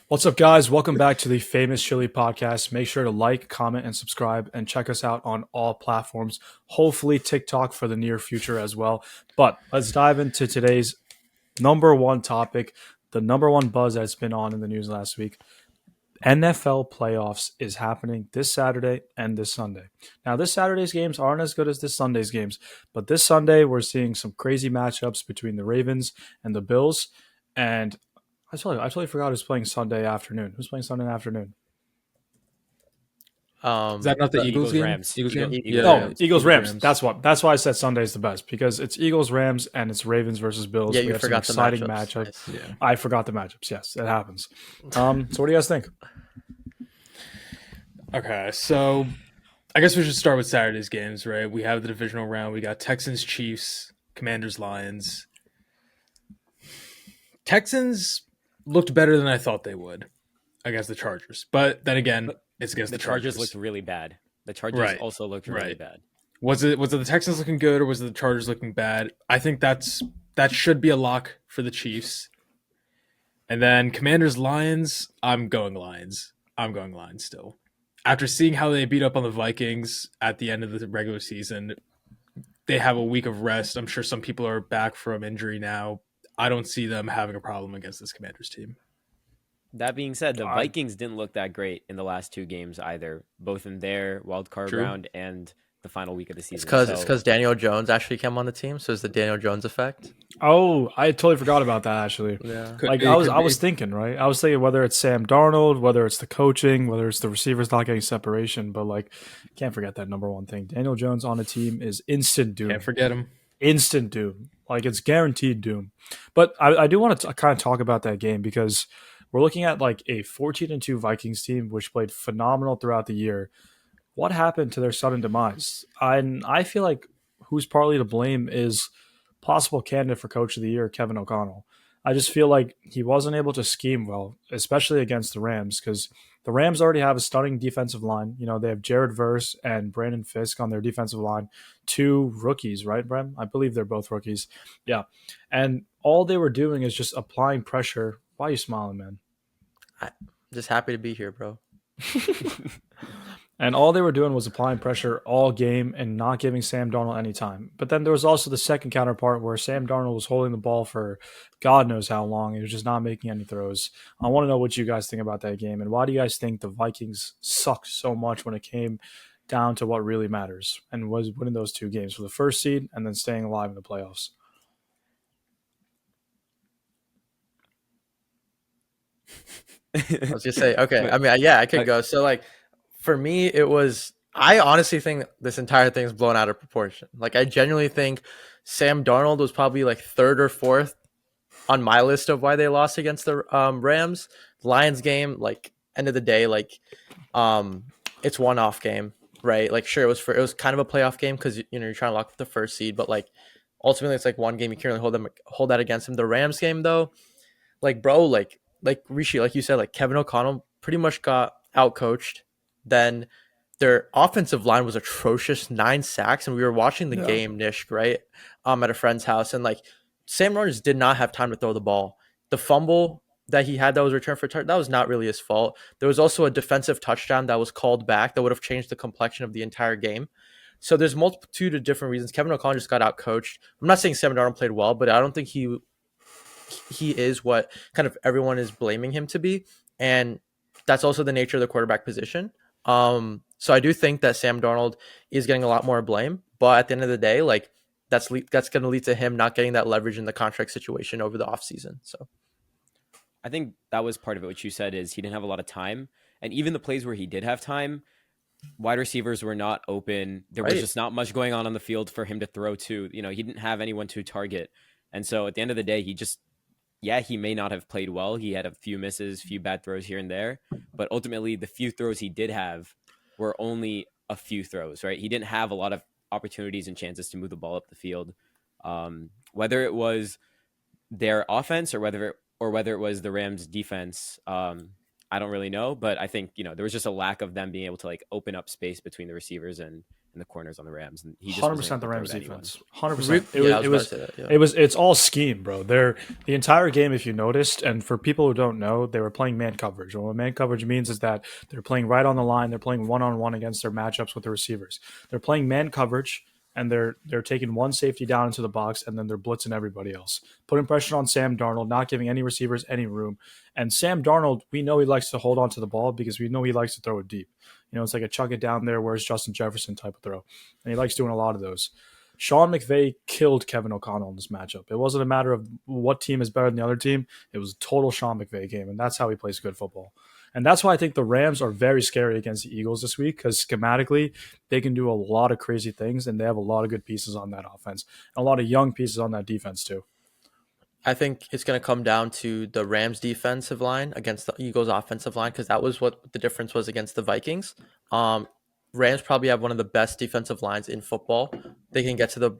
What's up, guys? Welcome back to the Famous Chili Podcast. Make sure to like, comment, and subscribe, and check us out on all platforms. Hopefully, TikTok for the near future as well. But let's dive into today's number one topic, the number one buzz that's been on in the news last week. NFL playoffs is happening this Saturday and this Sunday. Now, this Saturday's games aren't as good as this Sunday's games, but this Sunday we're seeing some crazy matchups between the Ravens and the Bills. And I totally forgot who's playing Sunday afternoon. Who's playing Sunday afternoon? Is that not the Eagles Eagles game? Rams. Eagles game? Eagles No, Rams. Eagles Rams. That's why I said Sunday is the best, because it's Eagles Rams and it's Ravens versus Bills. Yeah, we you have some forgot the exciting matchups. matchup. Nice. Yeah. I forgot the matchups. Yes, it happens. So what do you guys think? Okay, so I guess we should start with Saturday's games, right? We have the divisional round. We got Texans, Chiefs, Commanders, Lions. Texans looked better than I thought they would against the Chargers. But then again, it's against The the Chargers looked really bad. The Chargers also looked really bad. Was it the Texans looking good, or was it the Chargers looking bad? I think that should be a lock for the Chiefs. And then Commanders, Lions, I'm going Lions. I'm going Lions still. After seeing how they beat up on the Vikings at the end of the regular season, they have a week of rest. I'm sure some people are back from injury now. I don't see them having a problem against this Commanders team. That being said, the Vikings didn't look that great in the last two games either, both in their wild card round and the final week of the season. It's because Daniel Jones actually came on the team, so it's the Daniel Jones effect. Oh, I totally forgot about that, actually. Yeah, I was thinking, right? I was thinking whether it's Sam Darnold, whether it's the coaching, whether it's the receivers not getting separation, but can't forget that number one thing. Daniel Jones on a team is instant doom. Can't forget him. Instant doom. It's guaranteed doom. But I do want to kind of talk about that game, because we're looking at a 14-2 Vikings team, which played phenomenal throughout the year. What happened to their sudden demise? And I feel like who's partly to blame is possible candidate for Coach of the Year, Kevin O'Connell. I just feel like he wasn't able to scheme well, especially against the Rams, because the Rams already have a stunning defensive line. They have Jared Verse and Brandon Fisk on their defensive line, two rookies, right, Brem? I believe they're both rookies. Yeah. And all they were doing is just applying pressure. Why are you smiling, man? I'm just happy to be here, bro. And all they were doing was applying pressure all game and not giving Sam Darnold any time. But then there was also the second counterpart where Sam Darnold was holding the ball for God knows how long. He was just not making any throws. I want to know what you guys think about that game, and why do you guys think the Vikings sucked so much when it came down to what really matters, and was winning those two games for the first seed and then staying alive in the playoffs? I was just say, okay. I mean, yeah, I could go. So, for me, it was. I honestly think this entire thing is blown out of proportion. I genuinely think Sam Darnold was probably third or fourth on my list of why they lost against the Rams. Lions game, end of the day, it's one-off game, right? Sure, it was kind of a playoff game because you're trying to lock up the first seed, but ultimately it's one game. You can't really hold that against him. The Rams game though, bro, Rishi, you said, Kevin O'Connell pretty much got outcoached. Then their offensive line was atrocious, 9 sacks, and we were watching the game, Nishk, right, at a friend's house, and Sam Darnold did not have time to throw the ball. The fumble that he had that was returned for that was not really his fault. There was also a defensive touchdown that was called back that would have changed the complexion of the entire game. So there's multitude of different reasons. Kevin O'Connell just got outcoached. I'm not saying Sam Darnold played well, but I don't think he is what kind of everyone is blaming him to be, and that's also the nature of the quarterback position. So I do think that Sam Darnold is getting a lot more blame, but at the end of the day, that's going to lead to him not getting that leverage in the contract situation over the offseason. So I think that was part of it. What you said is he didn't have a lot of time, and even the plays where he did have time, wide receivers were not open. There was just not much going on the field for him to throw to. He didn't have anyone to target, and so at the end of the day, he may not have played well. He had a few misses, few bad throws here and there, but ultimately the few throws he did have were only a few throws, right? He didn't have a lot of opportunities and chances to move the ball up the field. Whether it was their offense or whether it was the Rams defense, I don't really know, but I think, there was just a lack of them being able to open up space between the receivers and in the corners on the Rams, and he just Hundred wasn't able percent the to throw Rams to anyone. defense. 100%. Yeah, I was about to say that. Yeah. It's all scheme, bro. The entire game, if you noticed, and for people who don't know, they were playing man coverage. And what man coverage means is that they're playing right on the line. They're playing one on one against their matchups with the receivers. They're playing man coverage, and they're taking one safety down into the box, and then they're blitzing everybody else, putting pressure on Sam Darnold, not giving any receivers any room. And Sam Darnold, we know he likes to hold on to the ball because we know he likes to throw it deep. You know, it's like a chuck it down there, where's Justin Jefferson type of throw. And he likes doing a lot of those. Sean McVay killed Kevin O'Connell in this matchup. It wasn't a matter of what team is better than the other team. It was a total Sean McVay game, and that's how he plays good football. And that's why I think the Rams are very scary against the Eagles this week, because schematically, they can do a lot of crazy things, and they have a lot of good pieces on that offense, and a lot of young pieces on that defense too. I think it's going to come down to the Rams defensive line against the Eagles offensive line, because that was what the difference was against the Vikings. Rams probably have one of the best defensive lines in football. They can get to the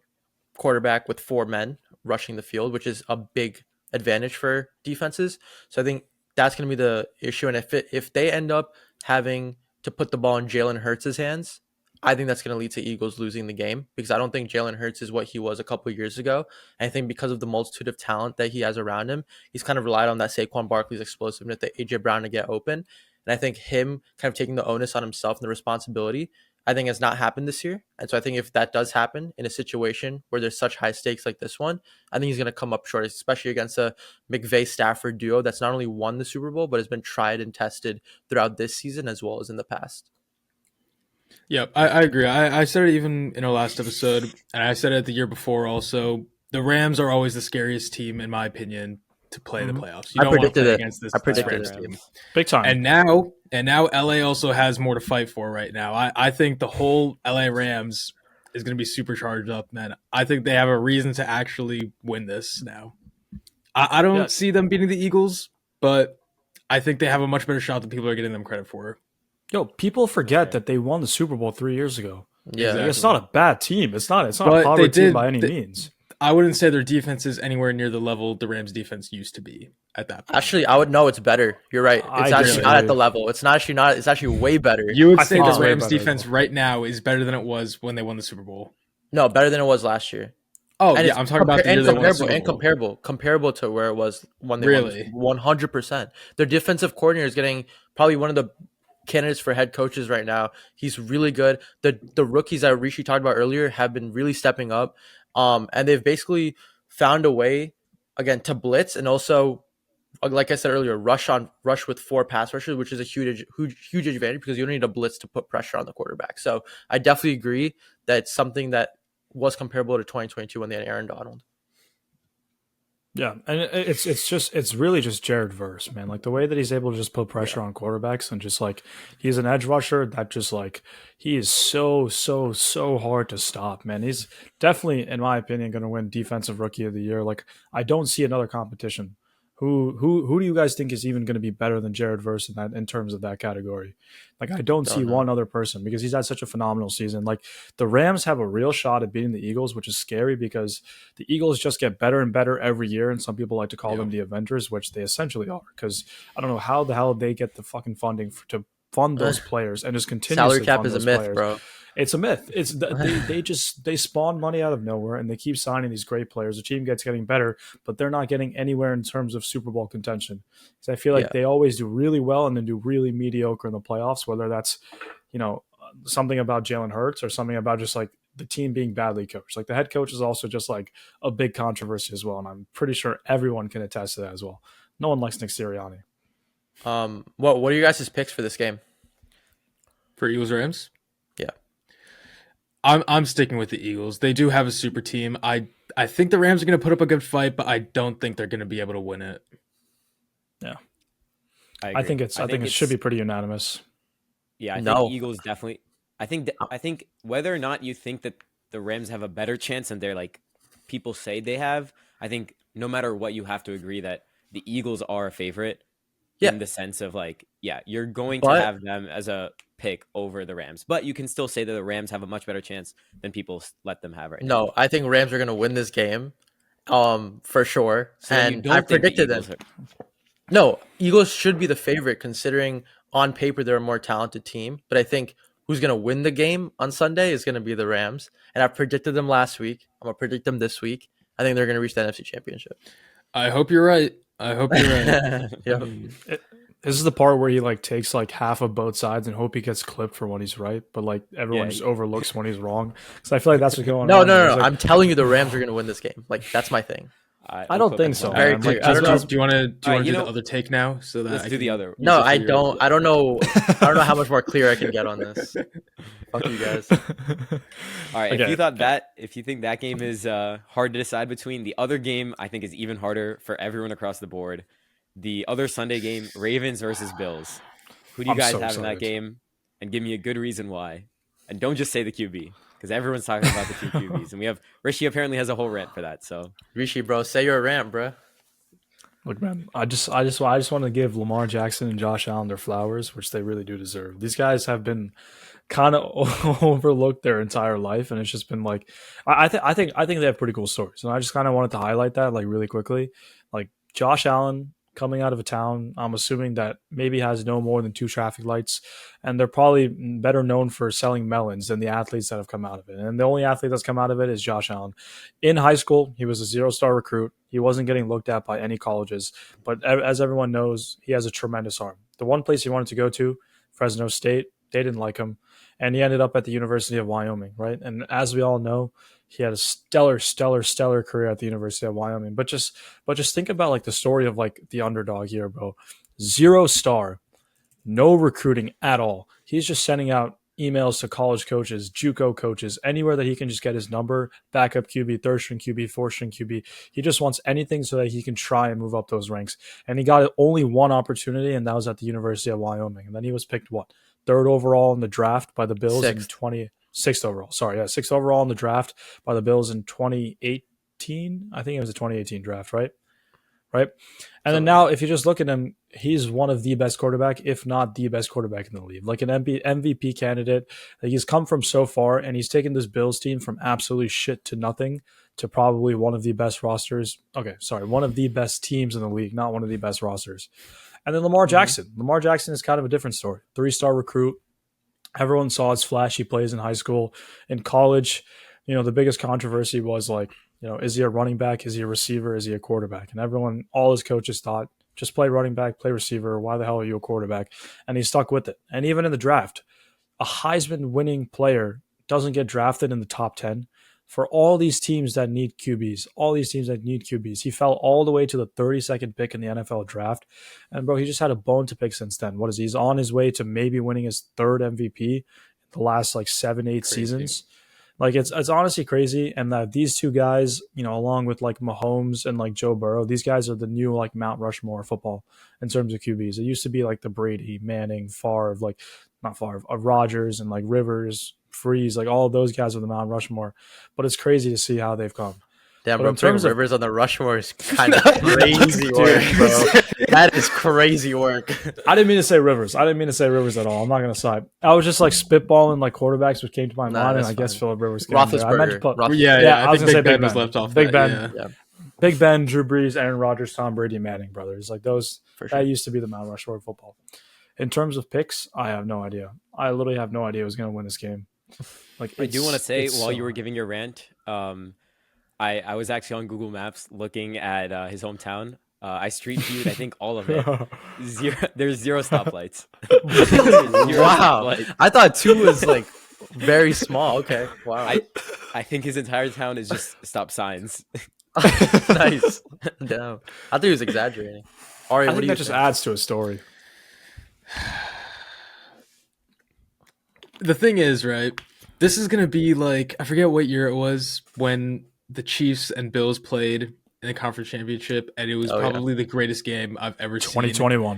quarterback with 4 men rushing the field, which is a big advantage for defenses. So I think that's going to be the issue. And if they end up having to put the ball in Jalen Hurts' hands, I think that's going to lead to Eagles losing the game, because I don't think Jalen Hurts is what he was a couple of years ago. And I think because of the multitude of talent that he has around him, he's kind of relied on that Saquon Barkley's explosiveness, that AJ Brown to get open. And I think him kind of taking the onus on himself and the responsibility, I think has not happened this year. And so I think if that does happen in a situation where there's such high stakes like this one, I think he's going to come up short, especially against a McVay-Stafford duo that's not only won the Super Bowl, but has been tried and tested throughout this season as well as in the past. Yeah, I agree. I said it even in our last episode, and I said it the year before also. The Rams are always the scariest team, in my opinion, to play the playoffs. You I don't want to predicted play it. against this I predicted Rams it. team. Big time. And now LA also has more to fight for right now. I think the whole LA Rams is going to be super charged up, man. I think they have a reason to actually win this now. I don't see them beating the Eagles, but I think they have a much better shot than people are getting them credit for. Yo, people forget that they won the Super Bowl 3 years ago. Yeah, Like, it's not a bad team. It's not a But poverty they team did- by any they- means. I wouldn't say their defense is anywhere near the level the Rams defense used to be at that point. Actually, I would know it's better. You're right. It's I actually disagree. not at the level. It's actually way better. You would I say think the it's way Rams better as defense well. right now is better than it was when they won the Super Bowl. No, better than it was last year. Oh, And yeah, it's I'm talking about the year they won the Super Bowl. comparable to where it was when they Really? won 100%. Their defensive coordinator is getting probably one of the candidates for head coaches right now. He's really good. The rookies that Rishi talked about earlier have been really stepping up. And they've basically found a way again to blitz and also, like I said earlier, rush with 4 pass rushers, which is a huge advantage because you don't need a blitz to put pressure on the quarterback. So I definitely agree that it's something that was comparable to 2022 when they had Aaron Donald. Yeah, and it's really just Jared Verse, man. Like the way that he's able to just put pressure on quarterbacks and just like he's an edge rusher that just like he is so hard to stop, man. He's definitely, in my opinion, going to win Defensive Rookie of the Year. Like I don't see another competition. Who do you guys think is even going to be better than Jared Verse in terms of that category? Like I don't see one other person because he's had such a phenomenal season. Like the Rams have a real shot at beating the Eagles, which is scary because the Eagles just get better and better every year, and some people like to call them the Avengers, which they essentially are. Because I don't know how the hell they get the fucking funding to fund those players and just continuously Salary cap fund is a those myth, players. bro. It's a myth. It's they spawn money out of nowhere and they keep signing these great players. The team gets getting better, but they're not getting anywhere in terms of Super Bowl contention. So I feel like they always do really well and then do really mediocre in the playoffs. Whether that's something about Jalen Hurts or something about just like the team being badly coached. Like the head coach is also just like a big controversy as well, and I'm pretty sure everyone can attest to that as well. No one likes Nick Sirianni. What are you guys' picks for this game? For Eagles Rams? Yeah. I'm sticking with the Eagles. They do have a super team. I think the Rams are going to put up a good fight, but I don't think they're going to be able to win it. Yeah. I think it should be pretty unanimous. Yeah, I think Eagles definitely. I think whether or not you think that the Rams have a better chance than they're like people say they have, I think no matter what, you have to agree that the Eagles are a favorite in the sense of like, you're going to have them as a pick over the Rams, but you can still say that the Rams have a much better chance than people let them have right now. No, I think Rams are going to win this game, for sure. So and I predicted that. No, Eagles should be the favorite considering on paper they're a more talented team, but I think who's going to win the game on Sunday is going to be the Rams. And I predicted them last week. I'm going to predict them this week. I think they're going to reach the NFC Championship. I hope you're right. I hope you're right. Yep. This is the part where he like takes like half of both sides and hope he gets clipped for when he's right, but like everyone Yeah. just overlooks when he's wrong. So I feel like that's what's going No, on. no, It's no. like, I'm telling you the Rams are going to win this game. Like, that's my thing. I don't think so. Very man. clear. Like, I don't know. just- Do you want to Alright, do you the know- other take now? So that Let's I do the can- other. No, so I you're- don't. I don't know. I don't know how much more clear I can get on this. Fuck you guys. All right. Okay. If you think that game is hard to decide between, the other game I think is even harder for everyone across the board. The other Sunday game, Ravens versus Bills. Who do you I'm guys so have in that excited. game? And give me a good reason why. And don't just say the QB, because everyone's talking about the two QBs, and we have Rishi apparently has a whole rant for that. So Rishi, bro, say your rant, bro. Look, man, I just want to give Lamar Jackson and Josh Allen their flowers, which they really do deserve. These guys have been kind of overlooked their entire life, and it's just been like, I think they have pretty cool stories, and I just kind of wanted to highlight that like really quickly. Like Josh Allen coming out of a town, I'm assuming that maybe has no more than 2 traffic lights, and they're probably better known for selling melons than the athletes that have come out of it. And the only athlete that's come out of it is Josh Allen. In high school, he was a 0-star recruit. He wasn't getting looked at by any colleges, but as everyone knows, he has a tremendous arm. The one place he wanted to go to, Fresno State, they didn't like him, and he ended up at the University of Wyoming, right? And as we all know, he had a stellar career at the University of Wyoming. But just think about like the story of like the underdog here, bro. 0-star, no recruiting at all. He's just sending out emails to college coaches, JUCO coaches, anywhere that he can just get his number, backup QB, third string QB, fourth string QB. He just wants anything so that he can try and move up those ranks. And he got only one opportunity, and that was at the University of Wyoming. And then he was picked what? 3rd overall in the draft by the Bills in 6th overall. Sorry, yeah, 6th overall in the draft by the Bills in 2018. I think it was the 2018 draft, right? Right. And then now, if you just look at him, he's one of the best quarterback, if not the best quarterback in the league. Like an MVP candidate. Like he's come from so far, and he's taken this Bills team from absolutely shit to nothing to probably one of the best rosters. Okay, sorry, one of the best teams in the league, not one of the best rosters. And then Lamar Jackson. Lamar Jackson is kind of a different story. 3-star recruit. Everyone saw his flashy plays in high school. In college, the biggest controversy was like, is he a running back? Is he a receiver? Is he a quarterback? And everyone, all his coaches thought, just play running back, play receiver. Why the hell are you a quarterback? And he stuck with it. And even in the draft, a Heisman winning player doesn't get drafted in the top 10. For all these teams that need QBs, he fell all the way to the 32nd pick in the NFL draft. And bro, he just had a bone to pick since then. What is he? He's on his way to maybe winning his 3rd MVP in the last like 7-8 seasons. Like it's honestly crazy. And that these two guys, along with like Mahomes and like Joe Burrow, these guys are the new like Mount Rushmore of football in terms of QBs. It used to be like the Brady, Manning, Favre, like not Favre, Rodgers and like Rivers, Freeze, like all of those guys are the Mount Rushmore. But it's crazy to see how they've come. Damn, But bro, in putting terms of- Rivers on the Rushmore is kind of crazy work, bro. That is crazy work. I didn't mean to say Rivers. I didn't mean to say Rivers at all. I'm not going to side. I was just like spitballing like quarterbacks, which came to my Nah, mind, and that's I guess fine. Philip Rivers came in there. I meant to put Yeah, I was think gonna say Big Big Ben was Ben. left off. Big that, Ben. yeah. Big Ben, Drew Brees, Aaron Rodgers, Tom Brady, Manning brothers. Like those, For sure. that used to be the Mount Rushmore of football. In terms of picks, I have no idea. I literally have no idea who's going to win this game. Like I do want to say, it's while so you were hard. giving your rant, I was actually on Google Maps looking at his hometown. I street viewed, I think, all of it. There's 0 stoplights. Zero Wow. stoplights. I thought 2 was like very small. Okay. Wow. I think his entire town is just stop signs. Nice. Damn. I thought he was exaggerating. Ari, I what think do you that just think? adds to a story. The thing is, right? This is gonna be like, I forget what year it was when the Chiefs and Bills played in the conference championship, and it was Oh, yeah. probably the greatest game I've ever seen. 2021.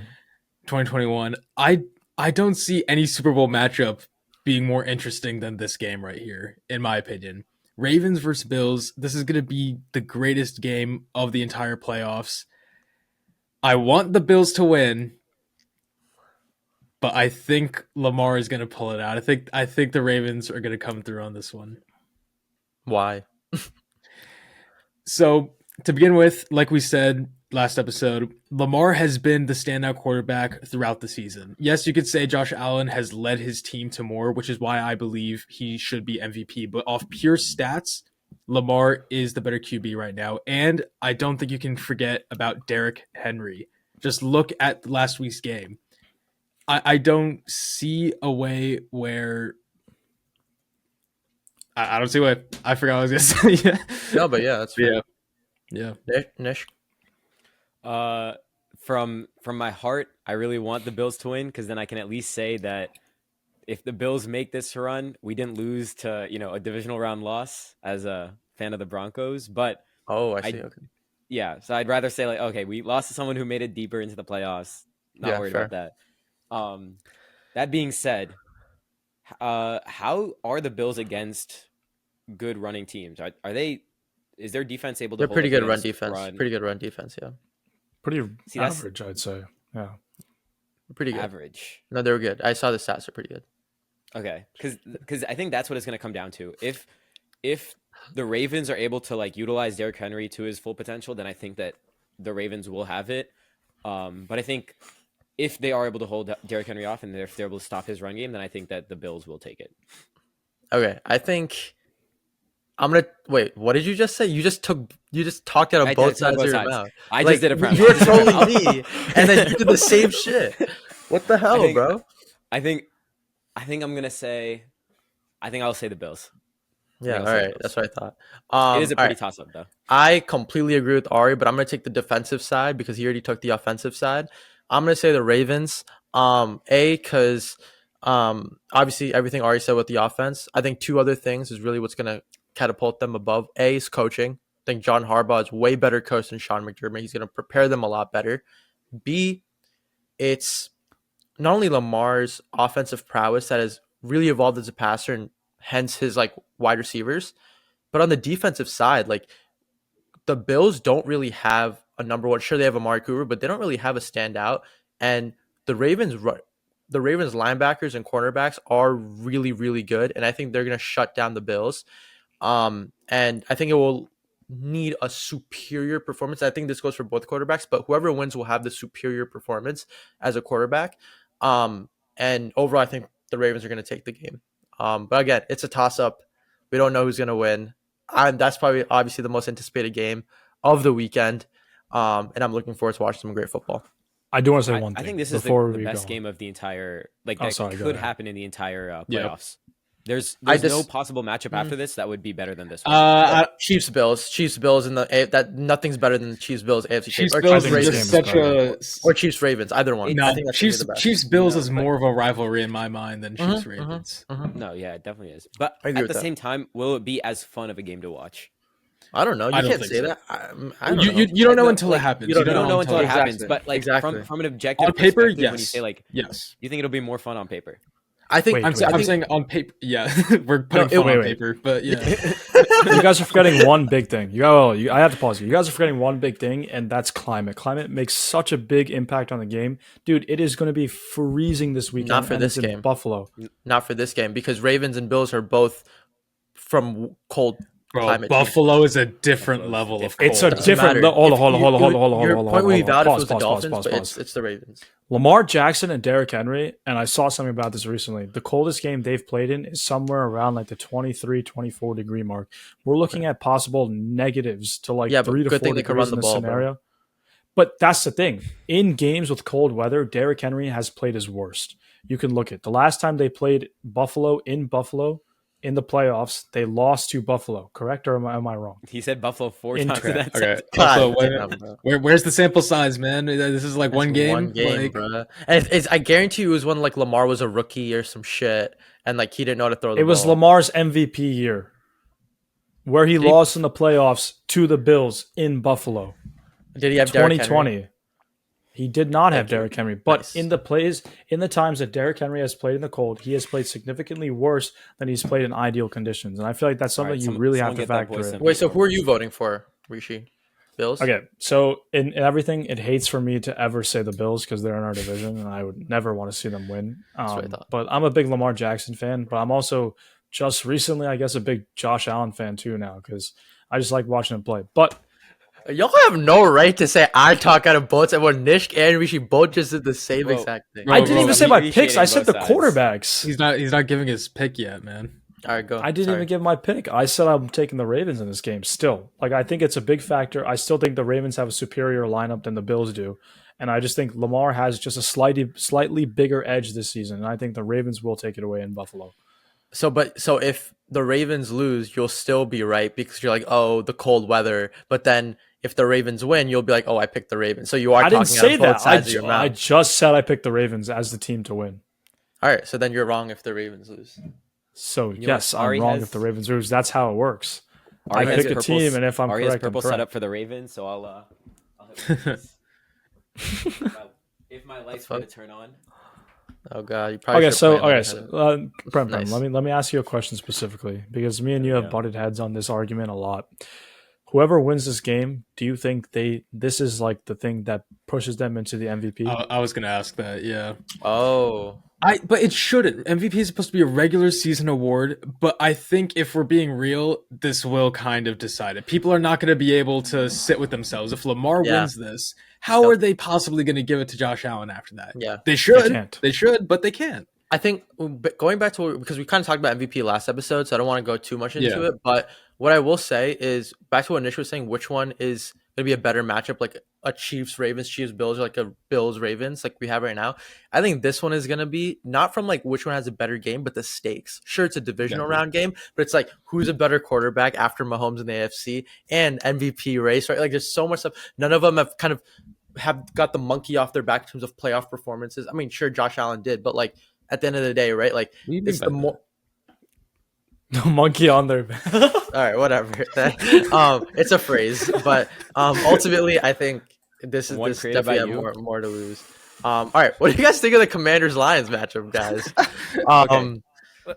2021. I don't see any Super Bowl matchup being more interesting than this game right here, in my opinion. Ravens versus Bills. This is gonna be the greatest game of the entire playoffs. I want the Bills to win, but I think Lamar is going to pull it out. I think the Ravens are going to come through on this one. Why? So, to begin with, like we said, last episode, Lamar has been the standout quarterback throughout the season. Yes, you could say Josh Allen has led his team to more, which is why I believe he should be MVP. But off pure stats, Lamar is the better QB right now. And I don't think you can forget about Derrick Henry. Just look at last week's game. I don't see a way where I don't see what I forgot what I was gonna say. No, but yeah, that's fair. Yeah. Nish. From my heart, I really want the Bills to win because then I can at least say that if the Bills make this run, we didn't lose to a divisional round loss as a fan of the Broncos. But Oh, I see. Okay. yeah, so I'd rather say like, okay, we lost to someone who made it deeper into the playoffs. Not Yeah, worried fair. about that. That being said, how are the Bills against good running teams? Are they? Is their defense able to? They're hold pretty up good run against defense. Pretty good run defense. Yeah, Pretty See, that's average, I'd say. Yeah. pretty good. average. No, they were good. I saw the stats are pretty good. Okay, because I think that's what it's going to come down to. If the Ravens are able to like utilize Derrick Henry to his full potential, then I think that the Ravens will have it. But I think if they are able to hold Derrick Henry off and if they're able to stop his run game, then I think that the Bills will take it. Okay, I think I'm gonna wait. What did you just say? You just talked out I of both did sides of both your sides. mouth. I Like, just did a premise. you were trolling me, and then you did the same shit. What the hell, think- bro? I think I'm gonna say. I think I'll say the Bills. Yeah, I'll all say the right. Bills. That's what I thought. It is a all pretty right. toss up though. I completely agree with Ari, but I'm gonna take the defensive side because he already took the offensive side. I'm gonna say the Ravens. Because obviously everything Ari said with the offense. I think two other things is really what's gonna catapult them above. A is coaching. I think John Harbaugh is way better coach than Sean McDermott. He's gonna prepare them a lot better. B, it's not only Lamar's offensive prowess that has really evolved as a passer and hence his like wide receivers, but on the defensive side, like the Bills don't really have a number one. Sure, they have Amari Cooper, but they don't really have a standout. And the the Ravens linebackers and cornerbacks are really, really good, and I think they're going to shut down the Bills. And I think it will need a superior performance. I think this goes for both quarterbacks, but whoever wins will have the superior performance as a quarterback. And overall, I think the Ravens are going to take the game. But again, it's a toss up. We don't know who's going to win. That's probably obviously the most anticipated game of the weekend. And I'm looking forward to watching some great football. I do want to say one thing. I think this is before the we best go. game of the entire like Oh, that sorry, go could ahead. happen in the entire Yeah. playoffs. There's I no just- possible matchup after this that would be better than this one. Chiefs Bills in the that nothing's better than Chiefs Bills AFC Chiefs or Bills think is this just game is such a or Chiefs Ravens, either one. no. I think that's gonna be the best. Chiefs Bills No, is more of a rivalry in my mind than Chiefs Mhm, Ravens. No, yeah, it definitely is. But I agree at with the that. same time, will it be as fun of a game to watch? I don't know. You I don't can't think say so. that. I don't know. You don't know No, until like, it happens. you don't You don't know until it Exactly. happens. But like Exactly. from an objective On paper, perspective, yes. when you say like, Yes. you think it'll be more fun on paper? I think Wait, I'm wait. saying on paper. Yeah, we're putting No, fun wait, on wait. paper, but yeah. You guys are forgetting one big thing. I have to pause you. You guys are forgetting one big thing, and that's climate. Climate makes such a big impact on the game, dude. It is going to be freezing this weekend. Not for and this it's in game. Buffalo. not for this game because Ravens and Bills are both from cold Bro, climate. Buffalo is a different Buffalo's level of different. cold. It's a Doesn't different. matter. Hold on, If hold on, you- hold on, hold on, hold on, Your hold on, point would be hold on. valid if it Pause, was the pause, Dolphins, pause, but pause. it's the Ravens. Lamar Jackson and Derrick Henry, and I saw something about this recently. The coldest game they've played in is somewhere around like the 23, 24 degree mark. We're looking at possible negatives to like Yeah, but 3 to good 4 thing they can degrees run in the this ball, bro. scenario. But that's the thing. In games with cold weather, Derrick Henry has played his worst. You can look at the last time they played Buffalo in the playoffs, they lost to Buffalo, correct? Or am I wrong? He said Buffalo 4 times. Incorrect. That's Okay. God Also, damn, bro. where's the sample size, man? This is like one It's game. One game, Like, bro. And I guarantee you it was when like Lamar was a rookie or some shit, and like he didn't know how to throw the It was ball. Lamar's MVP year, where he lost in the playoffs to the Bills in Buffalo. Did he have Derrick Henry? 2020. He did not have Thank you. Derrick Henry, but Nice. in the times that Derrick Henry has played in the cold, he has played significantly worse than he's played in ideal conditions, and I feel like that's something Alright, you some- really someone have to get that factor voice in. up. Wait, so who are you voting for, Rishi? Bills? Okay, so in everything, it hates for me to ever say the Bills because they're in our division, and I would never want to see them win. what I thought. But I'm a big Lamar Jackson fan, but I'm also just recently, I guess, a big Josh Allen fan too now because I just like watching him play. But Y'all have no right to say I talk out of both. And when Nish and Rishi both just did the same Bro, exact thing. bro, I didn't even say my picks. I appreciating said the both sides. quarterbacks. He's not giving his pick yet, man. All right, go. I didn't Sorry. even give my pick. I said I'm taking the Ravens in this game still. Like, I think it's a big factor. I still think the Ravens have a superior lineup than the Bills do. And I just think Lamar has just a slightly bigger edge this season. And I think the Ravens will take it away in Buffalo. So if the Ravens lose, you'll still be right because you're like, oh, the cold weather. But then if the Ravens win, you'll be like, oh, I picked the Ravens. So you are I talking didn't say out of both that. sides of your I mouth. just said I picked the Ravens as the team to win. All right, so then you're wrong if the Ravens lose. So, know yes, what? I'm Ari wrong has- if the Ravens lose. That's how it works. Ari I has pick a purple team, and if I'm Ari has correct, I'm purple correct. set up for the Ravens, so I'll hit this. If my lights were to turn on. Oh god, you probably Okay, should so plan okay, ahead. so Prem, Nice. let me ask you a question specifically because me and you have Yeah. butted heads on this argument a lot. Whoever wins this game, do you think this is like the thing that pushes them into the MVP? I was gonna ask that. Yeah. Oh, But it shouldn't. MVP is supposed to be a regular season award, but I think if we're being real, this will kind of decide it. People are not going to be able to sit with themselves. If Lamar Yeah. wins this, how are they possibly going to give it to Josh Allen after that? yeah. They should. can't. They should, but they can't. I think going back to because we kind of talked about MVP last episode, so I don't want to go too much into Yeah. it. But what I will say is back to what Nish was saying, which one is going to be a better matchup, like a Chiefs Ravens, Chiefs Bills, or like a Bills Ravens, like we have right now. I think this one is going to be not from like which one has a better game, but the stakes. Sure, it's a divisional Definitely. round game, but it's like who's a better quarterback after Mahomes in the AFC and MVP race, right? Like there's so much stuff. None of them have got the monkey off their back in terms of playoff performances. I mean, sure, Josh Allen did, but like at the end of the day, right? Like it's the more. The monkey on their back. All right, whatever. It's a phrase, but ultimately, I think this One this created by definitely have you. more to lose. All right, what do you guys think of the Commanders Lions matchup, guys? Okay.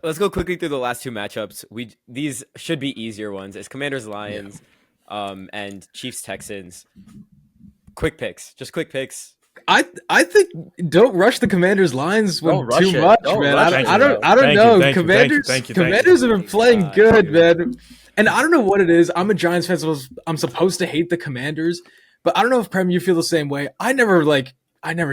Let's go quickly through the last two matchups. These should be easier ones. It's Commanders Lions, and Chiefs Texans. Quick picks, just quick picks. I think don't rush the Commanders' lines Don't when rush too it. much, Don't man. rush I it. don't Thank you, know. thank you, Commanders thank you. Commanders have been playing God, good, dude. man. And I don't know what it is. I'm a Giants fan, so I'm supposed to hate the Commanders, but I don't know if Prem you feel the same way. I never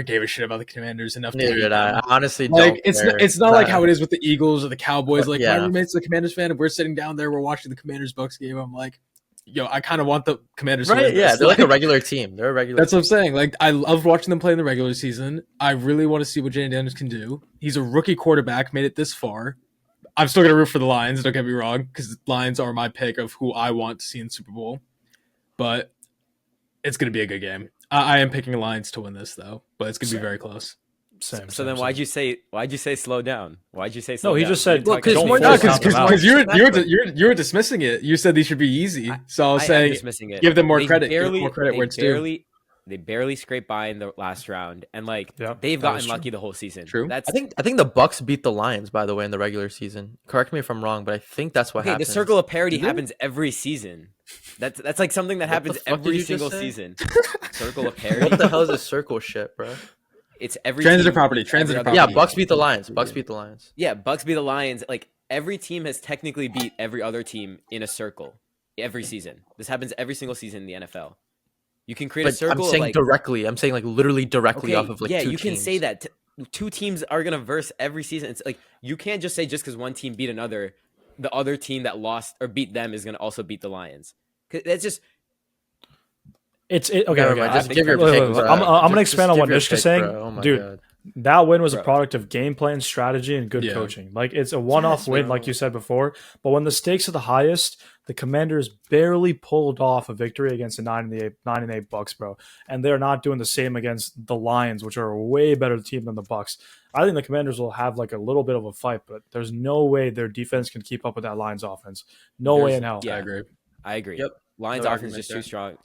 gave a shit about the Commanders enough to Neither hate did I. them. I honestly Like don't. it's not like how it is with the Eagles or the Cowboys. Like Yeah. my roommate's a Commanders fan, and we're sitting down there, we're watching the Commanders Bucks game. I'm like, yo, I kind of want the Commanders to Right? win Yeah, this. they're like a regular team. They're a regular. That's what I'm saying. Like, I love watching them play in the regular season. I really want to see what Jane Daniels can do. He's a rookie quarterback, made it this far. I'm still going to root for the Lions, don't get me wrong, because Lions are my pick of who I want to see in Super Bowl. But it's going to be a good game. I am picking Lions to win this, though, but it's going to be very close. So then why'd you say slow down? Why'd you say slow No, he down? just said, You Well, didn't 'cause talk more about just- it. Because you were dismissing it. You said these should be easy. So I was I am saying dismissing it. give them more They credit. Give them barely- more credit where it's due. They barely scraped by in the last round, and Yeah, they've that is gotten true. lucky the whole season. True. That's I think the Bucks beat the Lions, by the way, in the regular season. Correct me if I'm wrong, but I think that's what okay. happened. The circle of parity Did they? happens every season. That's like something that What the happens fuck did every you just single say? season. Circle of parity. What the hell is this circle shit, bro? It's every Transitive team property, beats every transitive other Yeah, property. team. Bucks beat the Lions. Bucks beat the Lions. Yeah, Bucks beat the Lions. Like every team has technically beat every other team in a circle every season. This happens every single season in the NFL. You can create a But circle. I'm saying like, directly. I'm saying like literally directly okay, off of like yeah, two you can teams. say that. Two teams are gonna verse every season. It's like you can't just say just because one team beat another, the other team that lost or beat them is gonna also beat the Lions. 'Cause that's just Okay. Never Okay. mind, just I- give your look, pick, look, look, bro. I'm gonna Just expand on give what your Nish is pick, saying, bro. Oh my dude. God. That win was a Bro. product of game plan, strategy, and good Yeah. coaching. Like it's a one-off Yes, win, bro. like you said before. But when the stakes are the highest, the Commanders barely pulled off a victory against the 9-8 Bucks, bro. And they're not doing the same against the Lions, which are a way better team than the Bucks. I think the Commanders will have like a little bit of a fight, but there's no way their defense can keep up with that Lions offense. No way in hell. yeah. I agree. I agree. Yep. Lions No offense argument is just there. too strong.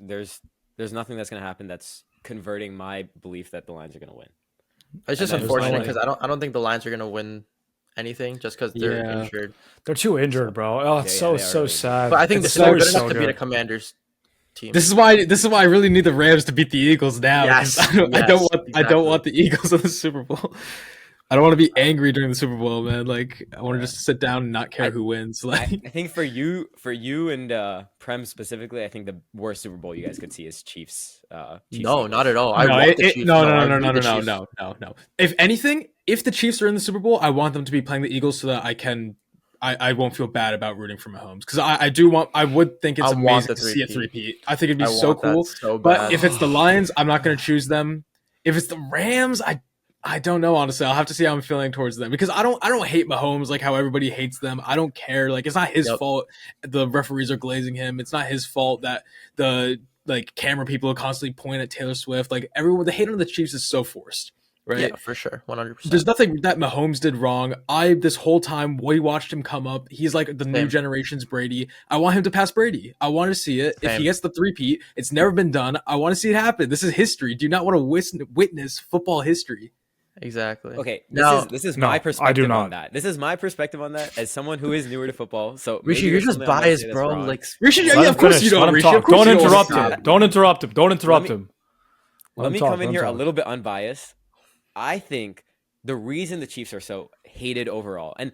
There's nothing that's gonna happen that's converting my belief that the Lions are gonna win. It's just And then unfortunate there's no because I don't think the Lions are gonna win anything just because they're Yeah. injured. They're too injured, bro. Oh, it's Yeah, yeah, they are so really sad. But I think It's they're good so enough to beat a good. Commanders team. This is why I really need the Rams to beat the Eagles now. 'Cause Yes, I don't yes, want the Eagles in the Super Bowl. I don't want to be angry during the Super Bowl, man. Like I want to Yeah. just sit down and not care I- who wins. I, Like I think for you and Prem specifically, I think the worst Super Bowl you guys could see is Chiefs No, not Eagles. at all. I no, want the Chiefs. no, No, no, I no, no, need no, the no, Chiefs. no, no, no. If anything, if the Chiefs are in the Super Bowl, I want them to be playing the Eagles so that I won't feel bad about rooting for Mahomes because I would think it's I want amazing the to see a three-peat. three-peat. I think it'd be I so want that cool. so But bad. if it's the Lions, I'm not going to choose them. If it's the Rams, I don't know, honestly. I'll have to see how I'm feeling towards them because I don't hate Mahomes like how everybody hates them. I don't care. Like it's not his Yep. fault the referees are glazing him. It's not his fault that the like camera people constantly point at Taylor Swift. Like everyone, the hate on the Chiefs is so forced, right? Yeah, for sure, 100%. There's nothing that Mahomes did wrong. This whole time we watched him come up. He's like the new Same. generation's Brady. I want him to pass Brady. I want to see it. If Same. he gets the three-peat, it's never been done. I want to see it happen. This is history. Do you not want to witness football history? Exactly. Okay, Now- this is No, my I perspective do on not. that. This is my perspective on that as someone who is newer to football. So Rishi, maybe you're there's just something I'm gonna biased, say that's bro. wrong. Like, Rishi, Let yeah, him of course finish. you Let don't, him Rishi. Of talk. course Don't you don't interrupt wanna see him. it. Don't interrupt him. Don't interrupt him. Let me talk, come in let him here a talk. little bit unbiased. I think the reason the Chiefs are so hated overall, and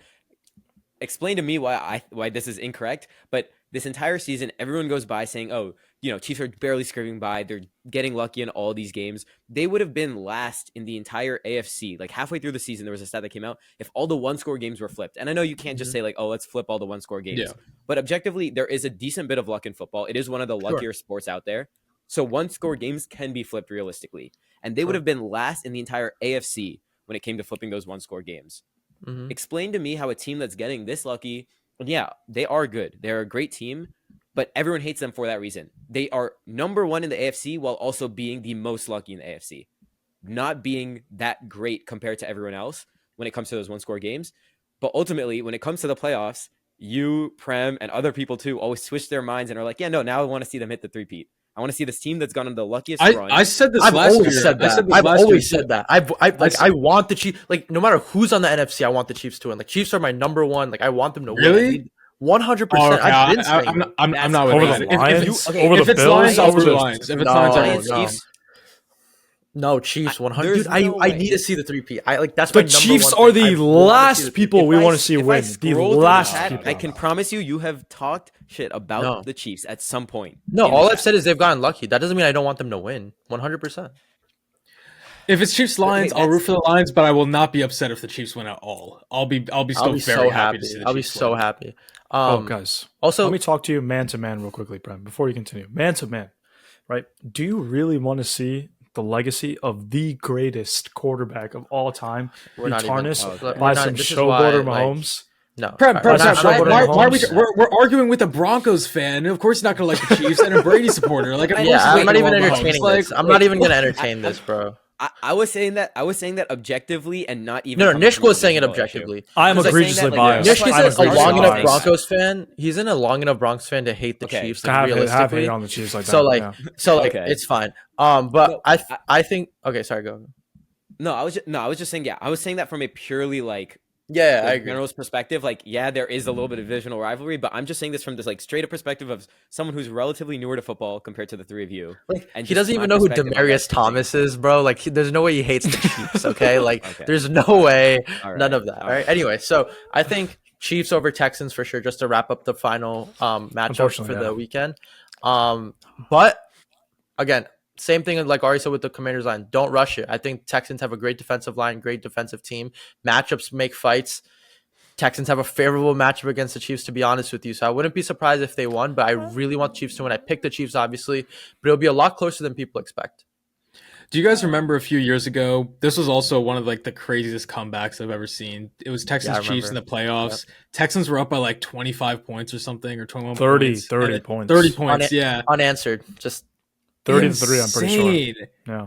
explain to me why this is incorrect, but this entire season, everyone goes by saying, "Oh, Chiefs are barely scraping by. They're getting lucky in all these games." They would have been last in the entire AFC. Like halfway through the season, there was a stat that came out. If all the one-score games were flipped, and I know you can't just say like, "Oh, let's flip all the one-score games," Yeah. but objectively, there is a decent bit of luck in football. It is one of the Sure. luckier sports out there. So one-score games can be flipped realistically, and they would Sure. have been last in the entire AFC when it came to flipping those one-score games. Mhm. Explain to me how a team that's getting this lucky, and yeah, they are good. They're a great team, but everyone hates them for that reason. They are number one in the AFC while also being the most lucky in the AFC, not being that great compared to everyone else when it comes to those one-score games. But ultimately, when it comes to the playoffs, you, Prem, and other people too always switch their minds and are like, yeah, no, now I want to see them hit the three-peat. I want to see this team that's gone on the luckiest run. I said this I've last always year. said I that. said this I've last always year. said that. I want the Chiefs. Like no matter who's on the NFC, I want the Chiefs to win. Like Chiefs are my number one. Like I want them to win. Really? 100%. Oh, okay. I've been saying that. I'm That's not with Over that. the crazy. Lions, okay, over if the it's Bills, Lions, I'll over do the Lions. If it's No, Lions, I'll Lions, do Lions. Chiefs. No, Chiefs 100. There's Dude, no I way. need to see the three-peat. I like that's The my number Chiefs one are thing. the I want to see last the people we want to see If I win. The scroll through last chat, people. I can promise you have talked shit about No. the Chiefs at some point. No, in the all chat. I've said is they've gotten lucky. That doesn't mean I don't want them to win. 100%. If it's Chiefs Lions, Okay, I'll root that's- for the Lions, but I will not be upset if the Chiefs win at all. I'll be still I'll be very so happy to see the happy. I'll be Chiefs so win. happy. Oh, guys. Also, Let me talk to you man to man real quickly, Prem, before you continue. Man to man, right? Do you really want to see the legacy of the greatest quarterback of all time we're be not even. tarnished Okay. by we're not- some this is showboater why, like, Mahomes? no. Prem, We're Prem, not Prem, showboating why are we? Mahomes. We're arguing with a Broncos fan. Of course, he's not going to like the Chiefs and a Brady supporter. Like, of course, Yeah, he's I'm not not gonna even love Mahomes. entertaining Like, this. I'm not even gonna entertain this, bro. I was saying that objectively and not even. No, coming Nish from a was saying it divisional issue. objectively. I'm Was I saying egregiously that, like, biased. yeah. Nish That's is why I'm I a started long enough biased. Broncos fan. He's in a long enough Bronx fan to hate the Okay. Chiefs. To Like, have hate realistically, on the Chiefs like that. so like, yeah. so like, Okay. it's fine. But No, I think. Okay, sorry, go. No, I was just saying. Yeah, I was saying that from a purely like Yeah, I like, agree. general's perspective. Like, yeah, there is a little bit of divisional rivalry, but I'm just saying this from this like straight up perspective of someone who's relatively newer to football compared to the three of you. Like, And he just doesn't my even know who perspective on Demarius that Thomas is, bro. Like, there's no way he hates the Chiefs. Okay, like, Okay. there's no way, All none right, of that. all All right. right. Anyway, so I think Chiefs over Texans for sure. Just to wrap up the final matchup Unfortunately, for yeah. the weekend. But again, same thing like Ari said with the Commanders line. Don't rush it. I think Texans have a great defensive line, great defensive team. Matchups make fights. Texans have a favorable matchup against the Chiefs, to be honest with you. So I wouldn't be surprised if they won, but I really want the Chiefs to win. I picked the Chiefs, obviously, but it'll be a lot closer than people expect. Do you guys remember a few years ago? This was also one of like the craziest comebacks I've ever seen. It was Texans I Chiefs in the remember. playoffs. Texans were up by like 25 points or something, or 21 30, points. 30 And- points. 30 points, Une- yeah. Unanswered. Just 30 to 3, I'm pretty sure. Insane. Yeah.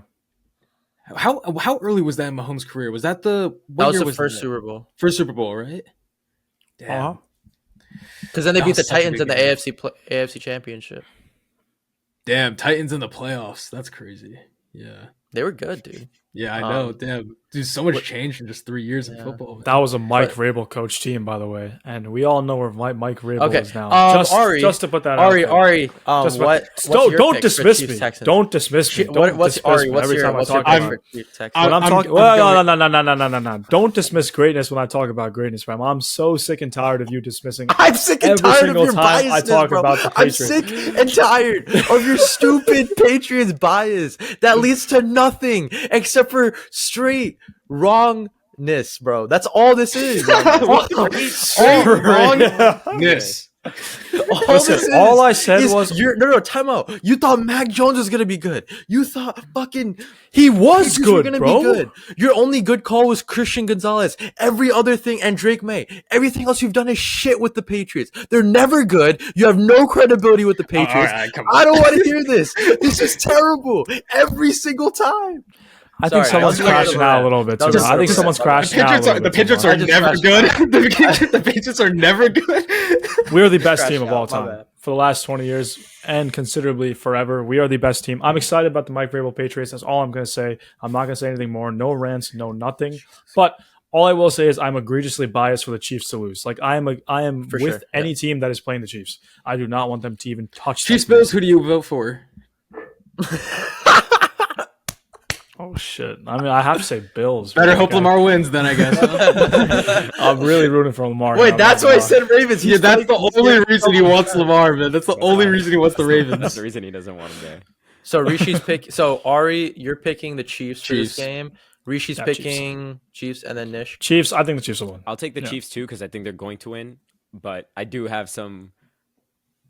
How early was that in Mahomes' career? Was that the what that was year the was first that? Super Bowl. First Super Bowl, right? Damn. Uh-huh. Because then they That beat was the such a Titans big in the game. AFC Championship. Damn, Titans in the playoffs. That's crazy. Yeah. They were good, dude. Yeah, I know. Um, Damn, dude, so much what- change in just 3 years in yeah. football. That was a Mike But- Vrabel coach team, by the way, and we all know where Mike Vrabel Okay. is now. Just to put that out there. Ari. Just What's don't your don't picks for dismiss Chiefs me. Texans? Don't dismiss me. Don't What's dismiss Ari? me What's every your time I what's your talk pick about. for Chiefs Texans? When I'm talking, going- no. Don't dismiss greatness when I talk about greatness, fam. I'm so sick and tired of you dismissing. I'm sick and Every tired of single your time I biasness, talk bro. about the I'm Patriots. sick and tired of your stupid Patriots bias that leads to nothing except for straight wrongness, bro. That's all this is. All wrongness. All I said was no time out. You thought Mac Jones was gonna be good. You thought fucking he was good, gonna bro. be good. Your only good call was Christian Gonzalez. Every other thing and Drake May. Everything else you've done is shit with the Patriots. They're never good. You have no credibility with the Patriots. right, come on. I don't want to hear this. This is terrible every single time. I think Sorry, someone's I was crashing gonna- out a little bit that too was much. I think just- someone's the crashing out a little The bit. Patriots too are much. just never crashed good. out. The Patriots are never good. We're the best Crashed team of all out, my time bad. for the last 20 years and considerably forever. We are the best team. I'm excited about the Mike Vrabel Patriots. That's all I'm going to say. I'm not going to say anything more. No rants, no nothing. But all I will say is I'm egregiously biased for the Chiefs to lose. Like I am For with sure, any team that is playing the Chiefs. I do not want them to even touch Chiefs that team. Bills. Who do you vote for? Oh shit! I mean, I have to say Bills. Better but hope okay. Lamar wins then, I guess. I'm really rooting for Lamar. Wait, now, that's I'm why I not said Ravens. Yeah, that's the only reason he wants Lamar, man. That's the only reason he wants the That's Ravens. the reason he doesn't want him there. So Rishi's pick. So Ari, you're picking the Chiefs for this Chiefs. game. Rishi's Yeah, picking Chiefs, and then Nish. Chiefs. I think the Chiefs will win. I'll take the Yeah. Chiefs too because I think they're going to win, but I do have some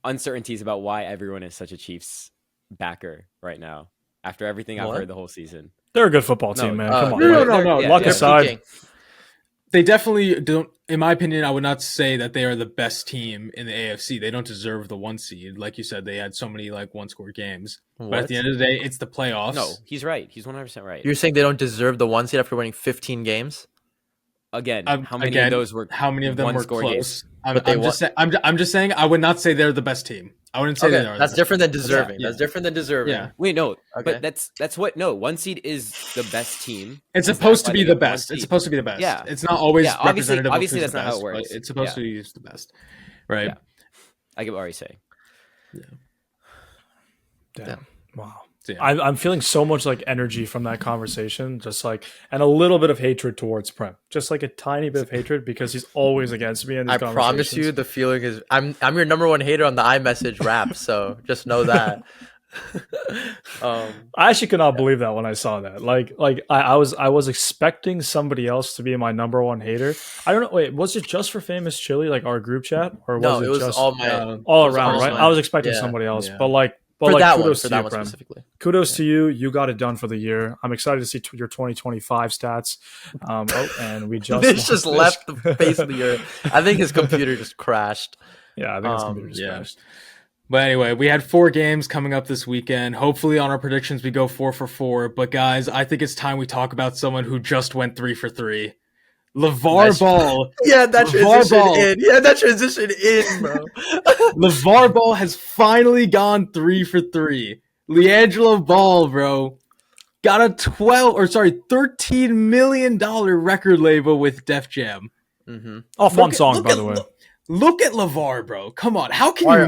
uncertainties about why everyone is such a Chiefs backer right now after everything I've What? heard the whole season. They're a good football No, team, man. uh, Come on. no, like, no, no. Yeah, luck yeah. aside, Peaking. They definitely don't. In my opinion, I would not say that they are the best team in the AFC. They don't deserve the 1 seed. Like you said, they had so many like one-score games. But What? at the end of the day, it's the playoffs. No, he's right. He's 100% right. You're saying they don't deserve the 1 seed after winning 15 games? Again, how many Again, of those were how many of them were one-score close? games? But they I'm just saying I would not say they're the best team. I wouldn't say they Okay, are. that's the best different than team. deserving. Yeah. That's different than deserving. Yeah. Wait, no, Okay. but that's what. No, 1 seed is the best team. It's That's supposed to why be they the get one best. It's seed. supposed to be the best. Yeah. It's not always Yeah, obviously- representative. obviously of who's that's not the how it best, works. but it's supposed Yeah. to be the best, right? Yeah. I get what you're saying. damn. Wow. So, yeah. I'm feeling so much like energy from that conversation, just like, and a little bit of hatred towards Prem, just like a tiny bit of hatred because he's always against me in these I conversations. promise you, the feeling is I'm your number one hater on the iMessage rap. So just know that. I actually could not believe that when I saw that. Like I was expecting somebody else to be my number one hater. I don't know. Wait, was it just for Famous Chili, like our group chat, or No, was it was just all my all it was around? all Right? mine. I was expecting Yeah. somebody else, Yeah. but like for that one. kudos For to that you, one Prem. specifically. Kudos to you. You got it done for the year. I'm excited to see your 2025 stats. And we just This just lost left the face of the earth. I think his computer just crashed. Yeah, I think it's computer just yeah. crashed. But anyway, we had 4 games coming up this weekend. Hopefully, on our predictions, we go 4 for 4. But guys, I think it's time we talk about someone who just went 3 for 3. LeVar Nice. Ball. Yeah, that LeVar transition Ball. in. Yeah, that transition in, bro. LeVar Ball has finally gone 3 for 3. LiAngelo Ball, bro, got a $13 million record label with Def Jam. Mm-hmm. Off one Look at- song, look by at- the way. Look at LeVar, bro. Come on, how can Ari,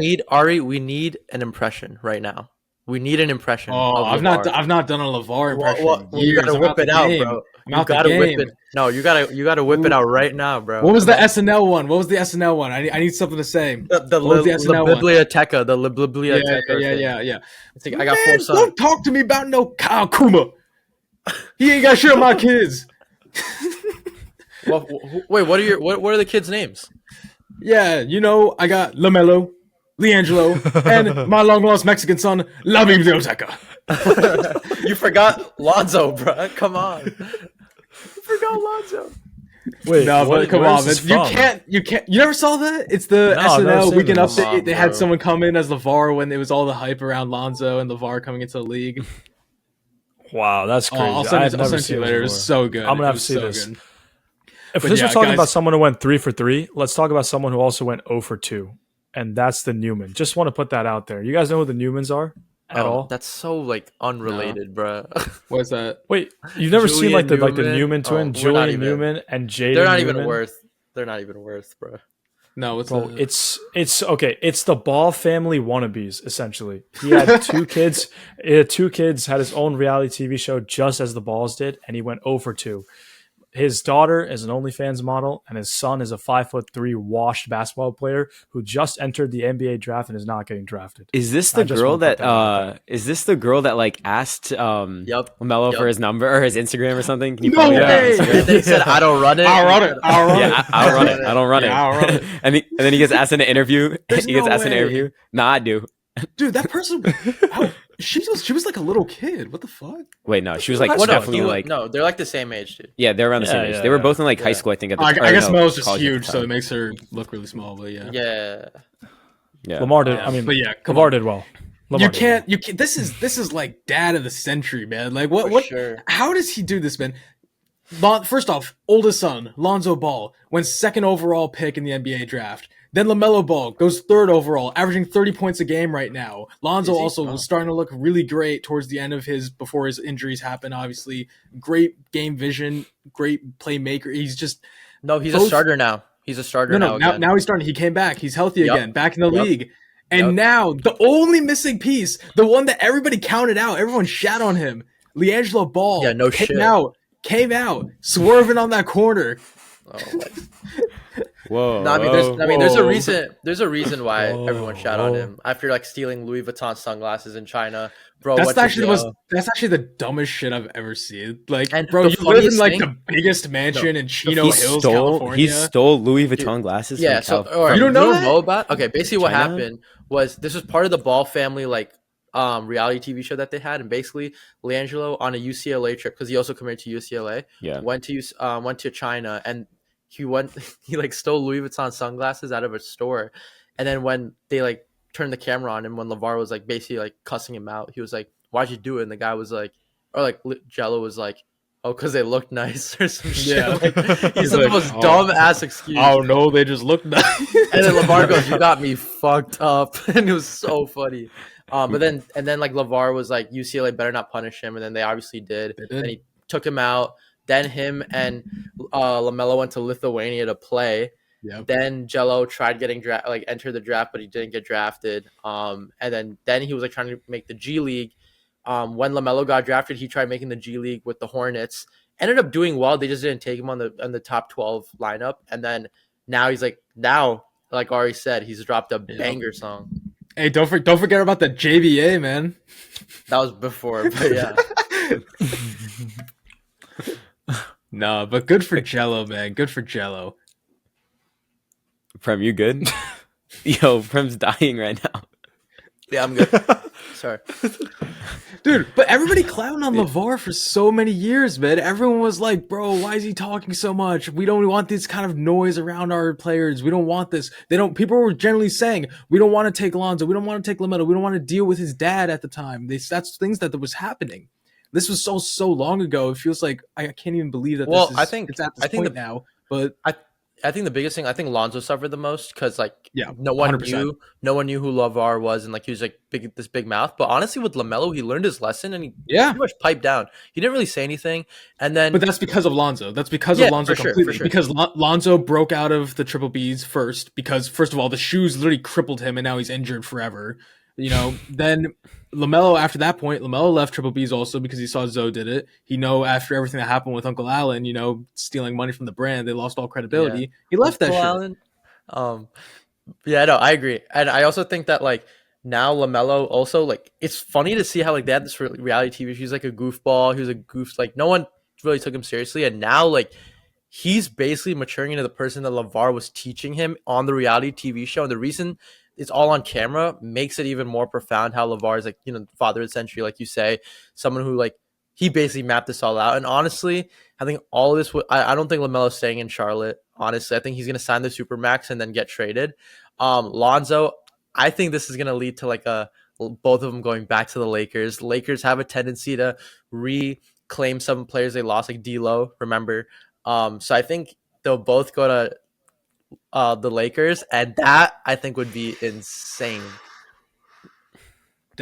you not? we need an impression right now. We need an impression. Oh, of I've LeVar. not done a LeVar impression. Well, in you years. gotta I'm whip the it out, game. bro. I'm You out the gotta whip game. it. No, you gotta whip it out right now, bro. What was the SNL one? What was the SNL one? I need something to say. the What was the SNL one? biblioteca? The biblioteca. Yeah. I think I got 4 Man, songs. don't talk to me about no Kyle Kuma. He ain't got shit on my kids. Well, wait, what are the kids' names? Yeah, you know, I got LaMelo, LiAngelo, and my long lost Mexican son, La Biblioteca. You forgot Lonzo, bro. Come on. You forgot Lonzo. Wait, No, but come where's on, this man. from? You can't. You never saw that? It's the I've never SNL seen Weekend this. Update. Come on, They had bro. someone come in as LeVar when it was all the hype around Lonzo and LeVar coming into the league. Wow, that's Oh, crazy. I'll I send had it, I'll never send it to seen you this later. It was before. so good. I'm gonna It have was to see so this. good. If But this yeah, was talking guys- about someone who went 3 for 3, let's talk about someone who also went 0 for 2, and that's the Newman. Just want to put that out there. You guys know who the Newmans are? at all? That's so like unrelated, bro. What's that? Wait, you've never seen like Julian the Newman. Newman twin, We're not Julian even. Newman and They're Jaden not even Newman? worth. They're not even worth, bro. No, what's Bro, that? it's okay. It's the Ball family wannabes. Essentially, he had two kids. He had two kids. Had his own reality TV show just as the Balls did, and he went over 2. His daughter is an OnlyFans model, and his son is a 5'3" washed basketball player who just entered the NBA draft and is not getting drafted. Is this I the just girl wanna put that that out there. is this the girl that like asked Yep. Lamelo for Yep. his number or his Instagram or something? Can you No follow me on way! Instagram? And then he said, "I don't run it." I'll run it. I'll run Yeah, it. I'll run it. I don't run Yeah, I'll run it. it. And then he gets asked in an interview. There's He gets no asked in an way. interview. Nah, I do. Dude, that person, she was like a little kid. What the fuck? Wait, no, she was like Well, Well, no, definitely he was- like no, they're like the same age, dude. yeah, they're around the same Yeah, age. yeah, They were yeah. both in like high Yeah. school, I think. At the I or guess no, Melo's just college at the huge, so time. it makes her look really small. But yeah, Yeah. Yeah. Lamar did. I mean, but yeah, come Lamar on. did well. Lamar You did can't. You can't. This is like dad of the century, man. Like what? For What? sure. How does he do this, man? First off, oldest son Lonzo Ball went second overall pick in the NBA draft. Then LaMelo Ball goes third overall, averaging 30 points a game right now. Lonzo Is he? also Oh. was starting to look really great towards the end of before his injuries happened. Obviously, great game vision, great playmaker. He's just No, he's a Both- starter now. He's a starter now again. now he's starting. He came back. He's healthy Yup. again, back in the Yup. league. And Yup. now the only missing piece, the one that everybody counted out, everyone shat on him, LiAngelo Ball. Yeah, no shit. Came out, swerving on that corner. Oh, like- Whoa. no, I mean, there's a reason. There's a reason why Whoa. everyone shot on him after like stealing Louis Vuitton sunglasses in China, bro. That's went to actually the most. jail. That's actually the dumbest shit I've ever seen. Like, And bro, the you live in funniest like thing- the biggest mansion in Chino he Hills, stole California. Louis Vuitton glasses. Yeah, from so Cal- or, from- You don't know that? about? Okay, basically what China? happened was this was part of the Ball family like reality TV show that they had, and basically LiAngelo on a UCLA trip because he also committed to UCLA. yeah. Went to China, and he like stole Louis Vuitton sunglasses out of a store, and then when they like turned the camera on him, when Lavar was like basically like cussing him out, he was like, "Why'd you do it?" And the guy was like, or like Jello was like, "Oh, because they look nice" or some shit. Yeah. Like, he's He's the like, most "Oh." dumb ass excuse. Oh no, they just look nice. And then Lavar goes, "You got me fucked up," and it was so funny. But then like Lavar was like, UCLA better not punish him, and then they obviously did. They did. Then he took him out. Then him and Lamelo went to Lithuania to play. Yep. Then Jello tried getting enter the draft, but he didn't get drafted. And then he was like trying to make the G League. When Lamelo got drafted, he tried making the G League with the Hornets. Ended up doing well. They just didn't take him on the top 12 lineup. And then now he's like Ari said, he's dropped a banger song. Hey, don't forget about the JVA, man. That was before, but yeah. No, but good for Jello, man. Good for Jello. Prem, you good? Yo, Prem's dying right now. Yeah, I'm good. Sorry. Dude, but everybody clowned on LaVar for so many years, man. Everyone was like, bro, why is he talking so much? We don't want this kind of noise around our players. We don't want this. People were generally saying, we don't want to take Lonzo. We don't want to take LaMelo. We don't want to deal with his dad at the time. That's things that was happening. This was so long ago. It feels like I can't even believe that Well, this is, I think- it's at this I think point now. But I think the biggest thing, I think Lonzo suffered the most because like yeah, no one 100%. knew who Lavar was, and like he was like this big mouth. But honestly, with LaMelo, he learned his lesson and he Yeah. pretty much piped down. He didn't really say anything, and then But that's because of Lonzo. That's because Yeah, of Lonzo for sure, completely. for sure. Because Lonzo broke out of the triple Bs first. Because first of all, the shoes literally crippled him, and now he's injured forever. You know. Then LaMelo, after that point, LaMelo left triple Bs also because he saw Zoe did it. After everything that happened with Uncle Allen, stealing money from the brand, they lost all credibility. Yeah. He left that Uncle shit. Allen. Yeah, no, I agree, and I also think that like now LaMelo also like it's funny to see how like they had this reality TV. He's like a goofball. He was a goof. Like no one really took him seriously, and now like he's basically maturing into the person that LaVar was teaching him on the reality TV show. And the reason it's all on camera makes it even more profound how LaVar is like, father of the century, like you say, someone who like he basically mapped this all out. And honestly, I think all of this, I don't think LaMelo's staying in Charlotte. Honestly, I think he's going to sign the Supermax and then get traded. Lonzo, I think this is going to lead to like both of them going back to the Lakers. Lakers have a tendency to reclaim some players they lost, like D'Lo, remember? So I think they'll both go to the Lakers, and that I think would be insane.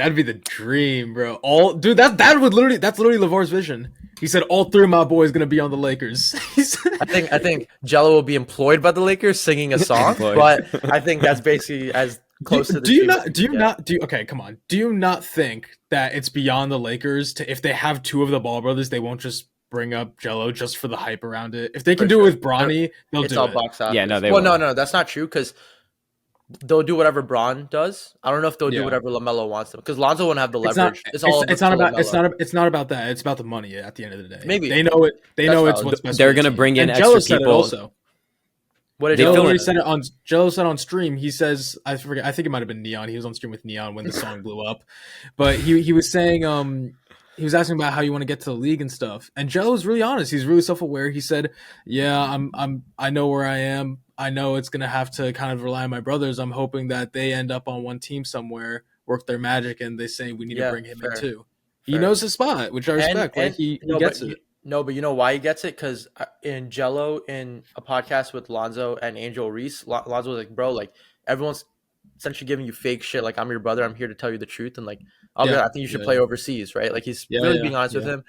That'd be the dream, bro. That's literally Lavar's vision. He said all three of my boys gonna be on the Lakers. I think Jello will be employed by the Lakers singing a song, but I think that's basically as close to the okay, come on. Do you not think that it's beyond the Lakers to, if they have two of the Ball brothers, they won't just bring up Jello just for the hype around it? If they can do it with Bronny, they'll it's do all it. box office. Yeah, no, they well, will. no, that's not true because they'll do whatever Braun does. I don't know if they'll do whatever LaMelo wants them because Lonzo won't have the leverage. It's not about that. It's about the money at the end of the day. Maybe they know it. They know it's valid. what's best. They're for the gonna team. bring in and extra Jello said people. It also. What did Jello said on stream. He says, I forget. I think it might have been Neon. He was on stream with Neon when the song blew up, but he was saying he was asking about how you want to get to the league and stuff. And Jello's really honest. He's really self-aware. He said, "Yeah, I know where I am. I know it's gonna have to kind of rely on my brothers. I'm hoping that they end up on one team somewhere, work their magic, and they say we need to bring him in too. He knows his spot, which I respect. He gets it." No, but you know why he gets it? Because in Jello, in a podcast with Lonzo and Angel Reese, Lonzo was like, "Bro, like everyone's essentially giving you fake shit. Like I'm your brother. I'm here to tell you the truth, and like I think you should play overseas, right?" Like he's really being honest with him.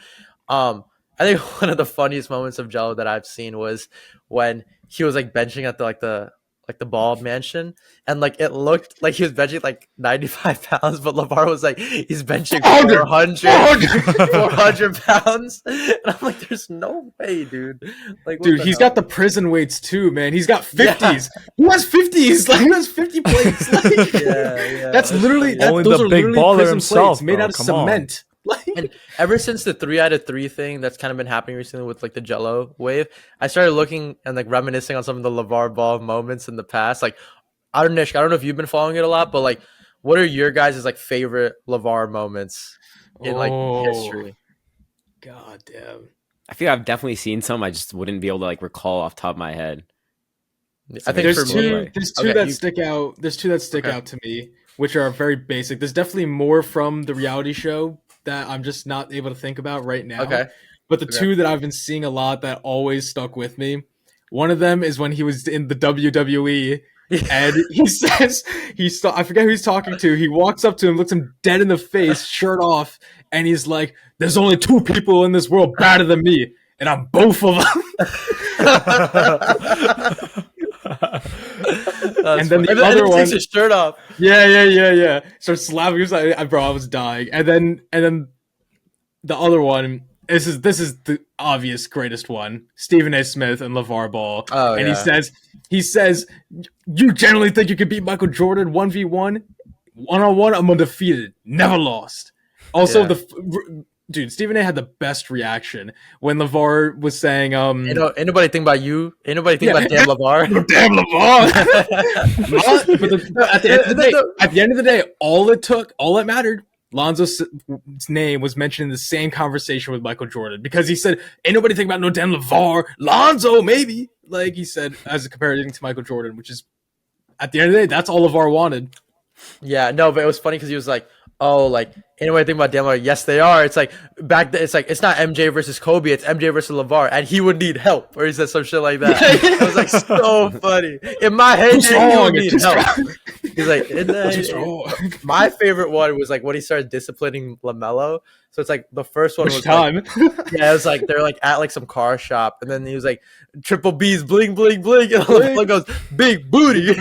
I think one of the funniest moments of Jello that I've seen was when he was like benching at the ball mansion, and like it looked like he was benching like 95 pounds, but Lavar was like he's benching 400 pounds, and I'm like, there's no way, dude. Like, dude, he's got the prison weights too, man. He's got 50s. Who has 50s? Like, who has 50 plates? Like, that's literally those are big literally baller prison himself, plates made bro. out of cement. And ever since the 3 out of 3 thing that's kind of been happening recently with like the Jello wave, I started looking and like reminiscing on some of the LeVar Ball moments in the past. Like, I don't know if you've been following it a lot, but like, what are your guys' like favorite LeVar moments in like history? God damn. I feel I've definitely seen some. I just wouldn't be able to like recall off the top of my head. I think there's two that stick out. There's two that stick out to me, which are very basic. There's definitely more from the reality show that I'm just not able to think about right now. Okay. But the two that I've been seeing a lot that always stuck with me, one of them is when he was in the WWE and he says, I forget who he's talking to. He walks up to him, looks him dead in the face, shirt off, and he's like, "There's only 2 people in this world better than me, and I'm both of them." And then the other one takes his shirt off. Yeah. Starts slapping. He was like, "Bro, I was dying." And then the other one. This is the obvious greatest one. Stephen A. Smith and LeVar Ball. Oh, and he says, "You generally think you could beat Michael Jordan 1v1? 1-on-1, I'm undefeated, never lost." Also, dude, Stephen A. had the best reaction when LeVar was saying, ain't nobody think about you. Ain't nobody think about damn LeVar. Damn LeVar. At the end of the day, all that mattered, Lonzo's name was mentioned in the same conversation with Michael Jordan because he said, "Ain't nobody think about no damn LeVar. Lonzo, maybe." Like he said, as a comparison to Michael Jordan, which is, at the end of the day, that's all LeVar wanted. Yeah, no, but it was funny because he was like, "Oh, like anybody think about Demar?" Yes, they are. It's like it's not MJ versus Kobe, it's MJ versus LeVar, and he would need help, or he said some shit like that. It was like so funny. In my head, he would need help. He's like, my favorite one was like when he started disciplining LaMelo. So it's like the first one was time? Like, yeah, it was like they're like at like some car shop, and then he was like, "Triple B's, bling, bling, bling," and LaMelo goes, "Big booty." and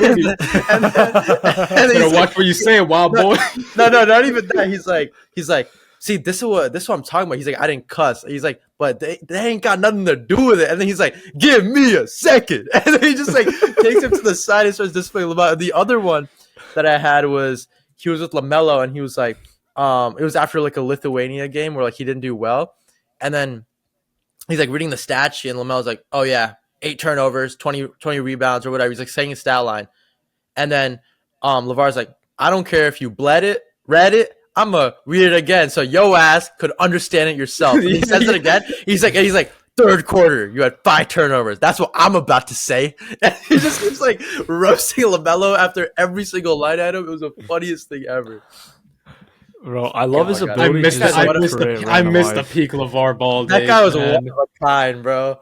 then watch what you say, wild boy. No, not even that. He's like, "See, this is what I'm talking about." He's like, "I didn't cuss." He's like, "But they ain't got nothing to do with it." And then he's like, "Give me a second." And then he just like takes him to the side and starts displaying LaMelo. The other one that I had was he was with LaMelo, and he was like, it was after like a Lithuania game where like he didn't do well, and then he's like reading the stat sheet, and LaMelo's like, "Oh yeah, 8 turnovers, 20 rebounds or whatever." He's like saying his stat line, and then LeVar's like, "I don't care if you read it. I'm gonna read it again so yo ass could understand it yourself." And he says it again. He's like, "Third quarter, you had 5 turnovers. That's what I'm about to say." And he just keeps like roasting LaMelo after every single line item. It was the funniest thing ever. Bro, I love his ability. I missed the peak LeVar Ball. That guy was one of a kind, bro.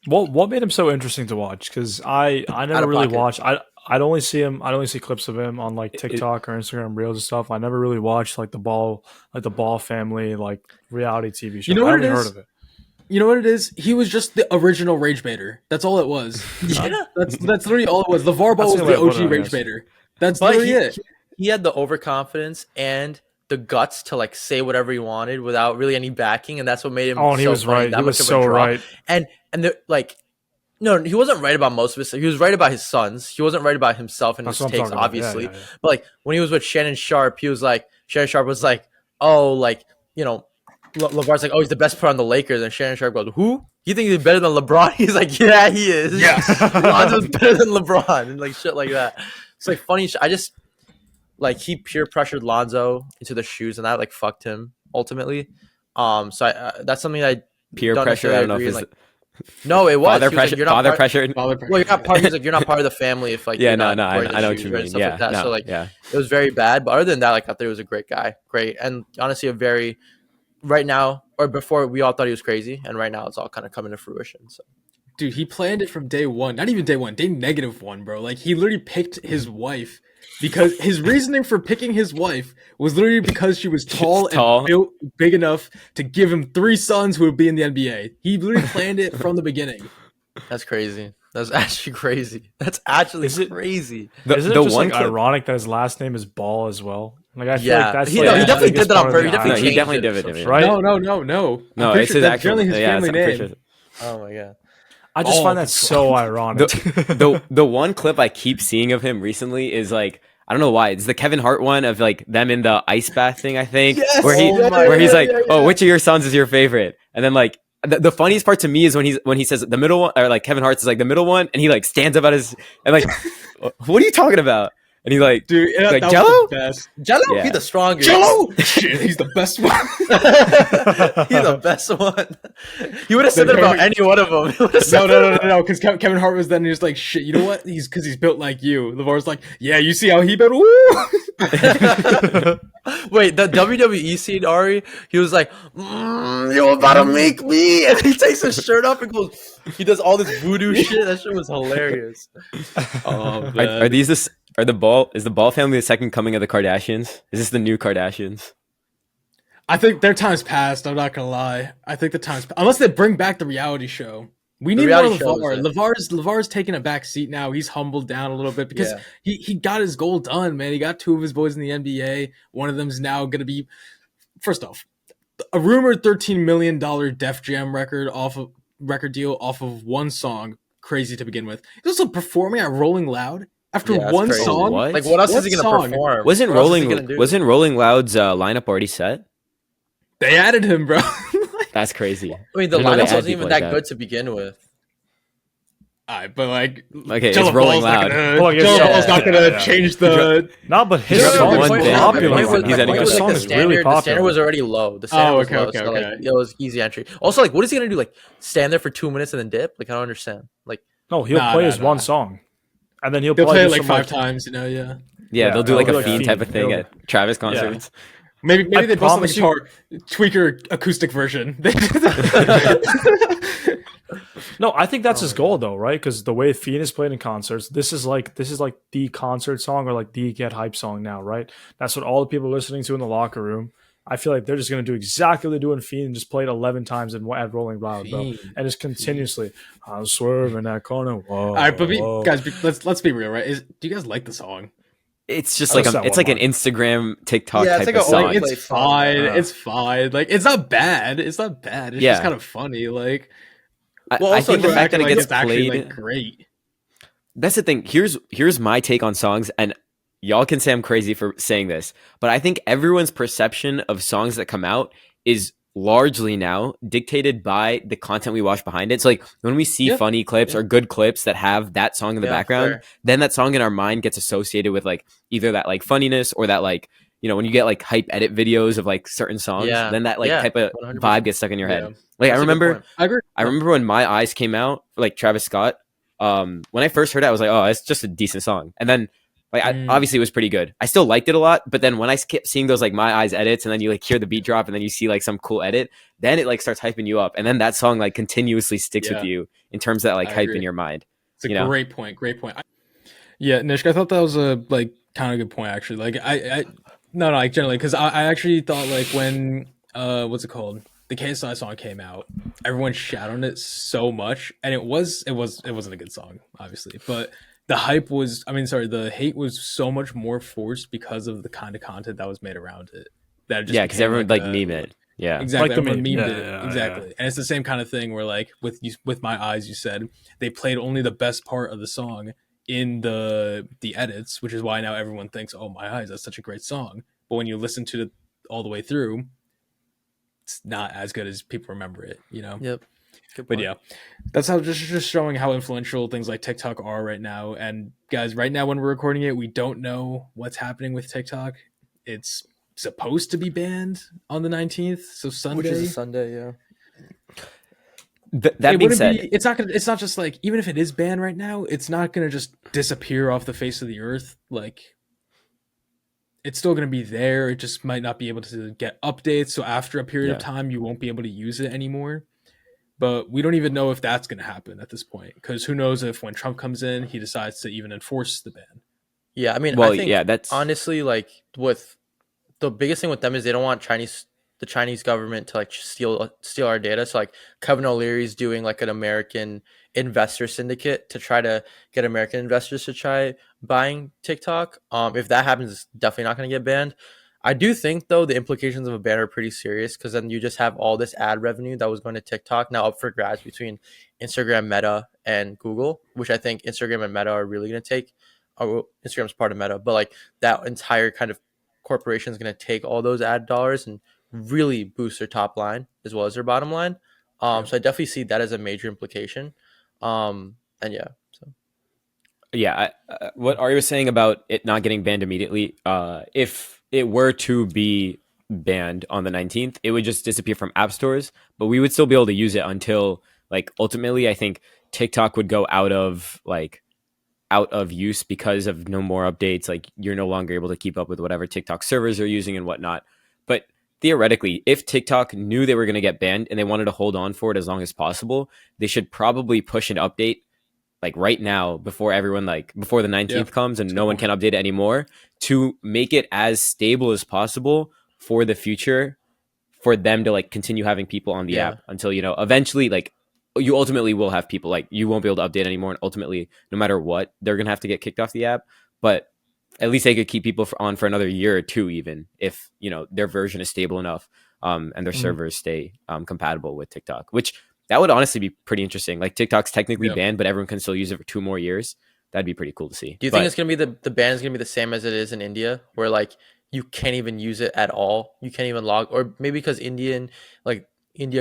What made him so interesting to watch? Because I never really watched. I'd only see clips of him on like TikTok or Instagram Reels and stuff. I never really watched like the Ball family like reality TV You shows. know I what it haven't heard is? of it. You know what it is? He was just the original rage baiter. That's all it was. Yeah. That's literally all it was. LeVar Ball That's was the way the I put OG it, I rage guess. baiter. That's But literally it. he had the overconfidence and the guts to like say whatever he wanted without really any backing, and that's what made him. Oh, and he so was funny, right. that He much was of a so draw. right. And the like, no, he wasn't right about most of his. He was right about his sons. He wasn't right about himself and That's his what I'm takes, talking about. Yeah, obviously. yeah, yeah. But like when he was with Shannon Sharp, Shannon Sharp was like, oh, like LeVar's like, oh, he's the best player on the Lakers, and Shannon Sharp goes, who? You think he's better than LeBron? He's like, yeah, he is. Yes. Lonzo's better than LeBron, and like shit like that. It's like funny. I just like he peer pressured Lonzo into the shoes, and that like fucked him ultimately. So that's something I Peer don't pressure. I don't know if necessarily it's agree, like, no, it was father He was like, pressure. you're not Father part- pressure. Father Well, you're not part. He's like, you're not part of the family if like Yeah, you're no, not no. wearing the I know what shoes, you right, mean. and stuff Yeah, like that. no, So like, yeah. it was very bad. But other than that, like, I thought he was a great guy, great, and honestly, a very right now or before we all thought he was crazy, and right now it's all kind of coming to fruition. So Dude, he planned it from day one. Not even day one, day -1, bro. Like he literally picked his wife because his reasoning for picking his wife was literally because she was tall Tall. and built big enough to give him 3 sons who would be in the NBA. He literally planned it from the beginning. that's crazy. That's actually crazy. That's actually Is it- crazy. Isn't it The just one like clip. ironic that his last name is Ball as well? Like I feel Yeah. like that's He- like, no, he the definitely biggest did that on part of purpose. He the definitely irony. No, he changed definitely it did or it. some Right? No. No, I'm pretty it's sure his that's actual. generally his Yeah, family I'm pretty name. sure- Oh my god. I just All find that control. so ironic. the one clip I keep seeing of him recently is like I don't know why it's the Kevin Hart one of like them in the ice bath thing I think Yes! where he Oh my where he's God. like oh which of your sons is your favorite and then like the funniest part to me is when he says the middle one or like Kevin Hart's is like the middle one and he like stands up at his and like what are you talking about and he's like Dude, Like that Jell-O? was the best. Jello, Yeah. he's the strongest. Jello! Shit, he's the best one. He's the best one. You would have said that about any one of them. No, because Kevin Hart was then just like, shit, you know what? Because he's built like you. LeVar's like, yeah, you see how he built? Woo! Wait, the WWE scene, Ari, he was like, you're about to make me. And he takes his shirt off and goes, he does all this voodoo shit. That shit was hilarious. Oh, are these this are the Ball is the Ball family the second coming of the Kardashians is this the new Kardashians I think their time's passed. I'm not gonna lie. I think the time's unless they bring back the reality show. We The need more reality show LeVar. is LeVar's taking a back seat now. He's humbled down a little bit because Yeah. he got his goal done, man. He got 2 of his boys in the NBA. One of them's now gonna be first off a rumored $13 million Def Jam record deal off of one song. Crazy to begin with. He's also performing at Rolling Loud after Yeah, that's one crazy. song. What? Like, what else What is he going song? to perform? wasn't What else is he gonna do? Rolling Loud's lineup already set They added him, bro. that's crazy I mean, the I know they lineup add wasn't people even like that that. good to begin with. Alright, but like, Okay, it's Jello Rolling Ball's not Loud. gonna- Well, I guess- Jello yeah, Ball's not yeah, gonna yeah. change the. No, but his dropped song one is thing. really popular. My point was- He's my point was, song the is standard, really the popular. standard was already low. The standard was okay, low, okay, so like okay. it was easy entry. Also, like, what is he gonna do? Like, stand there for 2 minutes and then dip? Like, I don't understand. Like, No, he'll Nah, play nah, his nah. one song, and then he'll They'll probably play it do like some, 5 times, you know. Yeah, yeah they'll do they'll like do a like Fiend Fiend. type of thing They'll- at Travis concerts maybe I they post the promise you- guitar tweaker acoustic version. No, I think that's his goal though, right? Because the way Fiend is played in concerts, this is like the concert song or like the get hype song now, right? That's what all the people are listening to in the locker room. I feel like they're just gonna do exactly what they do in Fiend and just play it 11 times at Rolling Loud, bro, Fiend. and just continuously. I'm swerving that corner. Whoa, All right, but whoa. let's be real, right? Do you guys like the song? it's just I like just saw it's one like an line. Instagram TikTok Yeah, it's type like of a song like, It's fine. Uh. It's fine. Like it's not bad. It's not bad. It's Yeah. just kind of funny. Like Well, I also think the we're fact that acting it like gets it's actually played like great. that's the thing. Here's my take on songs, and y'all can say I'm crazy for saying this, but I think everyone's perception of songs that come out is largely now dictated by the content we watch behind it. So like when we see Yeah. funny clips or good clips that have that song in the Yeah, background, fair. then that song in our mind gets associated with like either that like funniness or that like when you get like hype edit videos of like certain songs, Yeah. then that like Yeah, type of 100%. vibe gets stuck in your head. Yeah. Like That's a I good remember point. I agree. I remember when My Eyes came out, like Travis Scott. When I first heard it, I was like, "Oh, it's just a decent song." And then, like, obviously, it was pretty good. I still liked it a lot. But then when I kept seeing those like My Eyes edits, and then you like hear the beat drop, and then you see like some cool edit, then it like starts hyping you up, and then that song like continuously sticks Yeah. with you in terms of that like I hype agree. in your mind. It's a You know? great point. Great point. Yeah, Nishk, I thought that was a like kind of good point actually. Like I no, like generally because I actually thought like when what's it called, the KSI song came out, everyone shat on it so much, and it wasn't a good song obviously, but the hype was, I mean, sorry, the hate was so much more forced because of the kind of content that was made around it, that it just Yeah, because became everyone like like a meme it. Yeah. exactly, Like the everyone meme. memed Yeah, it yeah, yeah. exactly, and it's the same kind of thing where like with my eyes, you said they played only the best part of the song in the edits, which is why now everyone thinks, "Oh, My Eyes, that's such a great song." But when you listen to it all the way through, it's not as good as people remember it, you know. Yep. Good But point. yeah, that's how just showing how influential things like TikTok are right now. And guys, right now when we're recording it, we don't know what's happening with TikTok. It's supposed to be banned on the 19th, so Which is a Sunday. Sunday, yeah. That It being wouldn't be. said, It's not gonna. It's not just like, even if it is banned right now, it's not gonna just disappear off the face of the earth. Like, it's still gonna be there. It just might not be able to get updates. So after a period of yeah. time, you won't be able to use it anymore. But we don't even know if that's gonna happen at this point, because who knows if when Trump comes in, he decides to even enforce the ban. Yeah, I mean, I Well, think yeah, that's honestly, like with the biggest thing with them is they don't want the Chinese government to like steal our data. So like Kevin O'Leary's doing like an American investor syndicate to try to get American investors to try buying TikTok. If that happens, it's definitely not going to get banned. I do think though the implications of a ban are pretty serious, because then you just have all this ad revenue that was going to TikTok now up for grabs between Instagram, Meta, and Google, which I think Instagram and Meta are really going to take. Instagram's part of Meta, but like that entire kind of corporation is going to take all those ad dollars and really boost their top line as well as their bottom line. Yep. So I definitely see that as a major implication. And yeah, so yeah. What Ari was saying about it not getting banned immediately, if it were to be banned on the 19th, it would just disappear from app stores, but we would still be able to use it until like ultimately I think TikTok would go out of use because of no more updates. Like you're no longer able to keep up with whatever TikTok servers are using and whatnot. But theoretically, if TikTok knew they were going to get banned and they wanted to hold on for it as long as possible, they should probably push an update like right now before everyone like before the Yeah, 19th comes and that's a no good one point. can update it anymore to make it as stable as possible for the future for them to like continue having people on the yeah, app until eventually like you ultimately will have people like you won't be able to update anymore, and ultimately no matter what they're gonna have to get kicked off the app. But at least they could keep people on for another year or two, even if their version is stable enough, and their Mhm. servers stay compatible with TikTok, which that would honestly be pretty interesting. Like TikTok's technically Yeah. banned, but everyone can still use it for 2 more years. That'd be pretty cool to see. do you think But it's gonna be the ban is gonna be the same as it is in India, where like you can't even use it at all, you can't even log, or maybe because India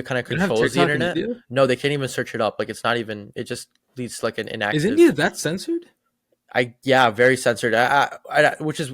kind of They don't have controls the TikTok in internet. India. No, they can't even search it up. Like it's not even. It just leads to like an Is inactive. India that censored? Yeah, very censored. Which is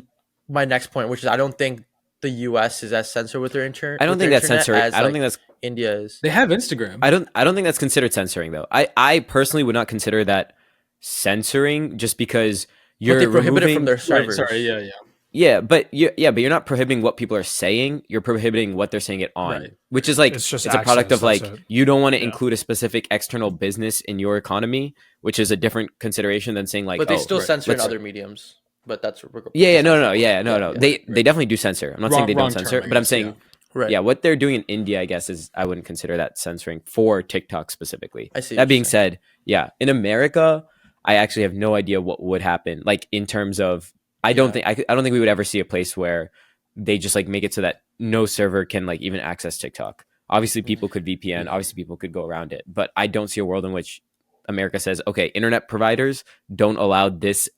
my next point, which is I don't think the U.S. is as censored with I don't their think that's internet censoring. as I don't like think that's India is. They have Instagram. I don't think that's considered censoring though. I personally would not consider that censoring just because But they you're prohibit it from removing. their Right. Sorry. servers. Yeah. Yeah. But you're not prohibiting what people are saying. You're prohibiting what they're saying it on, Right. which Right. is like It's just it's a product access. of That's like it. you don't want to Yeah. include a specific external business in your economy, which is a different consideration than saying like, But they oh, still Right. censor in let's other mediums. But that's yeah, no, besides no, the no, point. yeah, no, Yeah, no. yeah. Right. They Right. definitely do censor. I'm not saying they don't Wrong term, censor, I but I'm guess. Yeah. saying Right. yeah, what they're doing in India, I guess, is I wouldn't consider that censoring for TikTok specifically. I see That what you're being saying. said, yeah, in America, I actually have no idea what would happen. Like in terms of, Yeah. I don't think we would ever see a place where they just like make it so that no server can like even access TikTok. Obviously, people could VPN. Yeah. Obviously, people could go around it, but I don't see a world in which America says, okay, internet providers don't allow this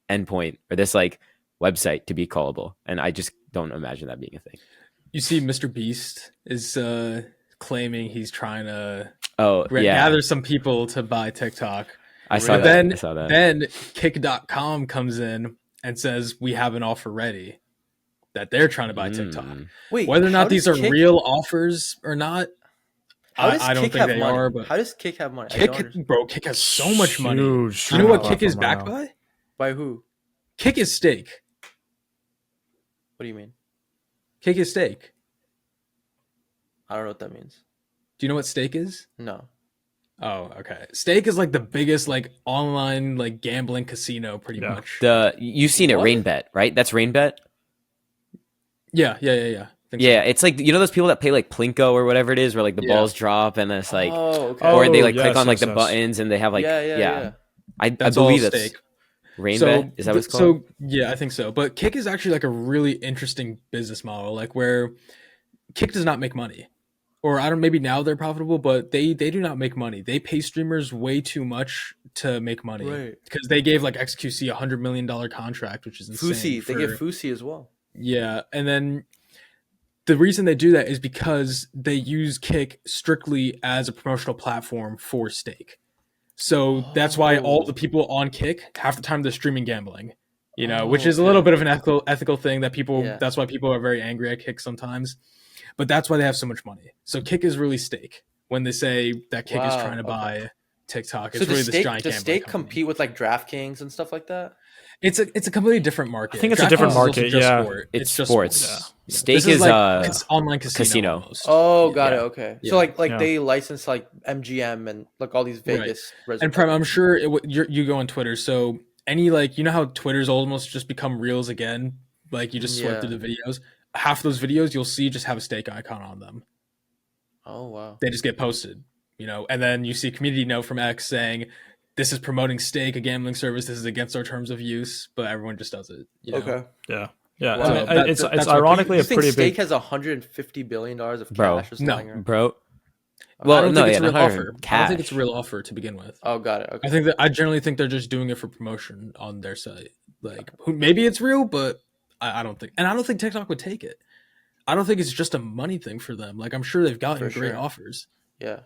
endpoint or this like website to be callable, and I just don't imagine that being a thing. You see, Mr. Beast is claiming he's trying to Oh yeah, gather some people to buy TikTok. I saw But Really? that. I then saw that. then Kick.com comes in and says we have an offer ready that they're trying to buy TikTok. Wait, Whether or not these are real offers or not, How does I don't Kick think have they are. money? But How does Kick have money? I don't understand. Kick has so much money. Huge Do you know streaming what Kick platform is right backed now. by? By who? Kick is Stake. What do you mean? Kick is Stake. I don't know what that means. Do you know what Stake is? No. Oh, okay. Stake is like the biggest like online like gambling casino, pretty Yeah. much. You've seen it, What? Rainbet, right? That's Rainbet. Yeah. Think Yeah, so. it's like those people that play like Plinko or whatever it is, where like the Yeah. balls drop and then it's like, Oh, okay. or they Oh, like click yes, on like yes, the yes. buttons and they have like, Yeah. I That's all believe that's Stake. Rainbet. Is that what it's called? So yeah, I think so. But Kick is actually like a really interesting business model, like where Kick does not make money. Or I don't maybe now they're profitable, but they do not make money. They pay streamers way too much to make money. Right. Because they gave like XQC $100 million contract, which is insane. Fusi. They give Fusi as well. Yeah, and then the reason they do that is because they use Kick strictly as a promotional platform for Stake. So that's why all the people on Kick half the time they're streaming gambling, which is a little bit of an ethical thing that people. Yeah. That's why people are very angry at Kick sometimes, but that's why they have so much money. So Kick is really Stake when they say that Kick is Wow, trying to okay. buy TikTok. So It's really does this Stake, giant does gambling Stake company. compete with like DraftKings and stuff like that? It's a completely different market. I think it's a different DraftKings is also market, just yeah. sport. It's just sports. sports. Yeah. Stake This is like online casino. Almost. Oh, got it. Yeah. Okay. Yeah. So like Yeah. they license like MGM and like all these Vegas And Prem, I'm sure you go on Twitter, so any like how Twitter's almost just become reels again. Like you just swipe through the videos. Half those videos you'll see just have a Stake icon on them. Oh wow. They just get posted, and then you see a community note from X saying, "This is promoting Stake, a gambling service. This is against our terms of use," but everyone just does it. Okay. Yeah. Yeah. Wow. I mean, That- it's that's what ironically You a think pretty Stake big. has $150 billion of Bro. cash? Just No. lying around? Bro. I Well, don't no, think it's yeah, a real not offer. cash. I don't think it's a real offer to begin with. Oh, got it. Okay. I generally think they're just doing it for promotion on their site. Like maybe it's real, but I don't think, and I don't think TikTok would take it. I don't think it's just a money thing for them. Like I'm sure they've gotten For great sure. offers. Yeah.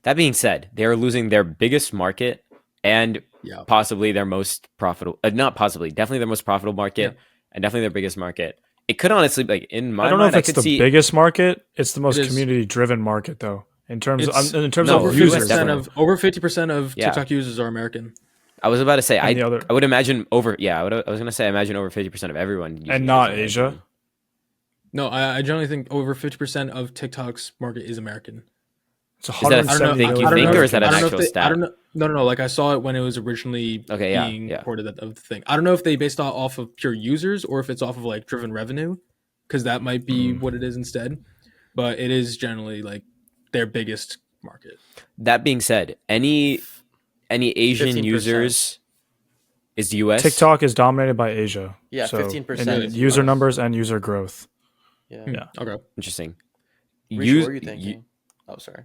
That being said, they are losing their biggest market and Yeah. possibly their most profitable. Not possibly, definitely their most profitable market, and definitely their biggest market. It could honestly, like in my I don't know mind, if I it's could the see. biggest market. It's the most It is. community-driven market, though. In terms It's- No, of over users, 50% users. definitely. over 50% of Yeah. TikTok users are American, I was about to say, And the other- I would imagine over. Yeah, I was gonna say, I imagine over 50% of everyone, using And it not is Asia. American. No, I generally think over 50% of TikTok's market is American. It's that a I don't know. 170 think you I don't think, know or if- is that I an don't know if actual they- stat? I don't know. No. Like I saw it when it was originally Okay, yeah, being yeah. reported of the thing. I don't know if they based it off of pure users or if it's off of like driven revenue, because that might be what it is instead. But it is generally like their biggest market. That being said, any Asian 15%. users is the US. TikTok is dominated by Asia. Yeah, so 15% in is user US. numbers and user growth. Yeah. Yeah. Okay. Interesting. Reece, Use- what were you thinking? Oh, sorry.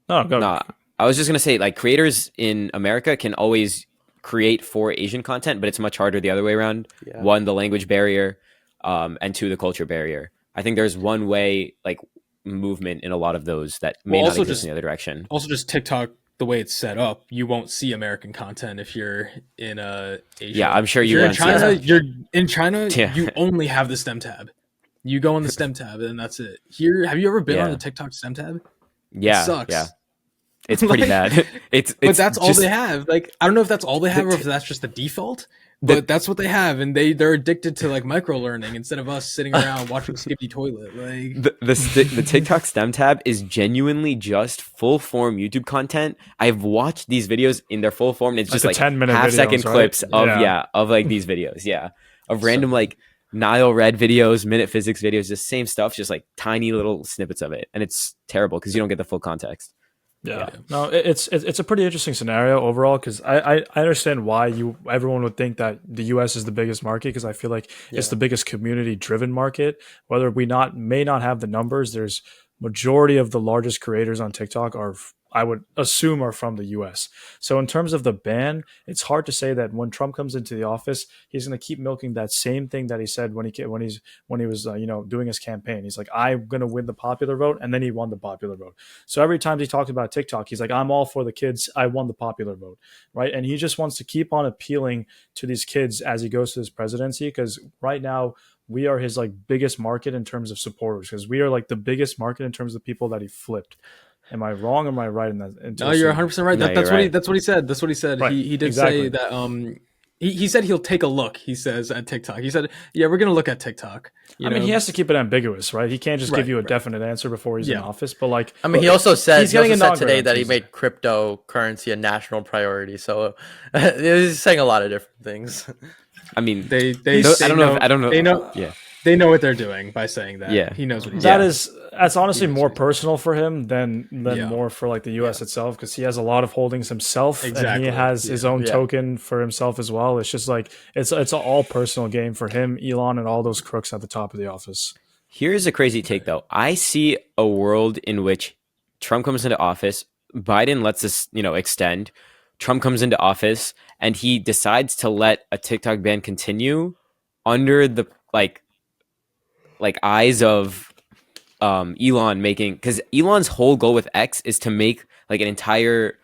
No, go. Nah, I was just gonna say, like, creators in America can always create for Asian content, but it's much harder the other way around. Yeah. One, the language barrier, and two, the culture barrier. I think there's one way, like, movement in a lot of those that may Well, not also exist just- in the other direction. Also, just TikTok, the way it's set up, you won't see American content if you're in Asia. Yeah, I'm sure If you you're in won't see China. that. You're in China. Yeah. You only have the STEM tab. You go on the STEM tab, and that's it. Here, have you ever been on Yeah. the TikTok STEM tab? Yeah, It sucks. yeah, it's pretty Like, bad. It's But that's all just- they have. Like, I don't know if that's all they have or The- if that's just the default. the- But that's what they have, and they're addicted to like micro learning instead of us sitting around watching Skippy Toilet. Like, the TikTok STEM tab is genuinely just full form YouTube content. I've watched these videos in their full form, and it's Like just the like 10-minute half-second videos, right? clips of Yeah. of like these videos, of random like Nile Red videos, minute physics videos, just same stuff, just like tiny little snippets of it, and it's terrible because you don't get the full context. Yeah, no, it's a pretty interesting scenario overall because I understand why everyone would think that the U.S. is the biggest market because I feel like it's the biggest community driven market. Whether we may not have the numbers, there's majority of the largest creators on TikTok I would assume are from the US. So in terms of the ban, it's hard to say that when Trump comes into the office, he's going to keep milking that same thing that he said when he was doing his campaign. He's like, I'm going to win the popular vote, and then he won the popular vote. So every time he talks about TikTok, he's like, I'm all for the kids. I won the popular vote, right? And he just wants to keep on appealing to these kids as he goes to his presidency because right now we are his like biggest market in terms of supporters because we are like the biggest market in terms of people that he flipped. Am I wrong or am I right in that? no, you're 100% right. No, That's you're right. what he said. That's what he said. Right, He did exactly. say that he said he'll take a look. He says at TikTok. He said, "Yeah, we're gonna look at TikTok." I mean, he has to keep it ambiguous, right? He can't just give Right, you a right. definite answer before he's in Yeah. office. But like, I mean, he also said he's getting a said non-grade today on that he Tuesday. made cryptocurrency a national priority. So he's saying a lot of different things. I mean, They I don't know. I don't know. They know. Yeah. They know what they're doing by saying that. Yeah. He knows what he's That doing. is that's honestly He knows more what he's personal for him than Yeah. more for like the U.S. itself, because he has a lot of holdings himself, and Exactly. he has his own Yeah. token for himself as well. It's just like it's an all personal game for him, Elon, and all those crooks at the top of the office. Here's a crazy take, though. I see a world in which Trump comes into office, Biden lets this, extend. Trump comes into office, and he decides to let a TikTok ban continue under the like eyes of Elon making, because Elon's whole goal with X is to make like an entire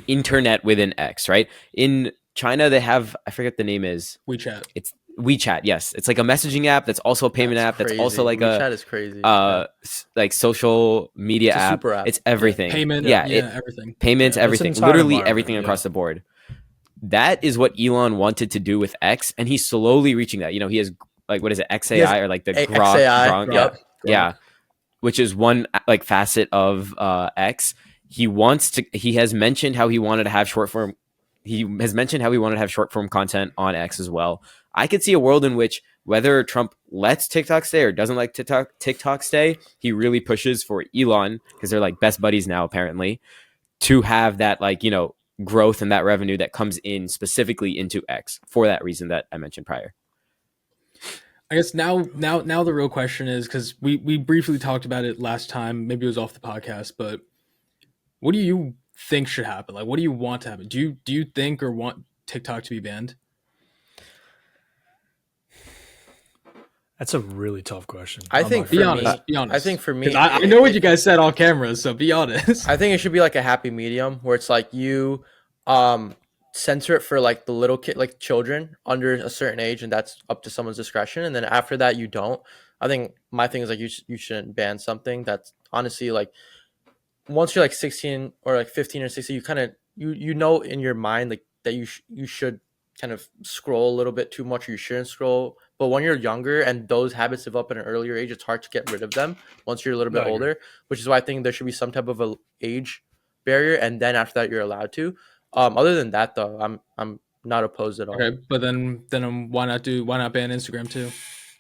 internet within X, right? In China, they have, I forget the name is. WeChat. It's WeChat, yes. It's like a messaging app that's also a payment app. That's also like WeChat is crazy. like social media It's a app. super app. It's everything. Payment. Yeah, Everything. payments, Yeah, it's an everything. entire Literally environment, everything yeah. across the board. That is what Elon wanted to do with X, and he's slowly reaching that. He has like, what is it, XAI, or like the Grok, XAI, yeah, Grok. yeah, which is one like facet of X. He has mentioned how he wanted to have short form. He has mentioned how he wanted to have short form content on X as well. I could see a world in which, whether Trump lets TikTok stay or doesn't like TikTok stay, he really pushes for Elon, because they're like best buddies now apparently, to have that growth and that revenue that comes in specifically into X for that reason that I mentioned prior. I guess now the real question is, because we briefly talked about it last time, maybe it was off the podcast, but what do you think should happen? Like, what do you want to happen? Do you think or want TikTok to be banned? That's a really tough question. I I'm think not Be gonna- honest. Be honest. I think for me, 'Cause I know what you guys said on camera, so be honest. I think it should be like a happy medium where it's like you censor it for like the little kid, like children under a certain age, and that's up to someone's discretion. And then after that, you don't. I think my thing is like you shouldn't ban something that's honestly like, once you're like 16 or like 15 or 16, you kind of you know in your mind like that you should kind of scroll a little bit too much, or you shouldn't scroll. But when you're younger and those habits develop at an earlier age, it's hard to get rid of them once you're a little bit I agree. older, which is why I think there should be some type of a age barrier, and then after that you're allowed to. Other than that though, I'm not opposed at all. Okay, but then why not ban Instagram too?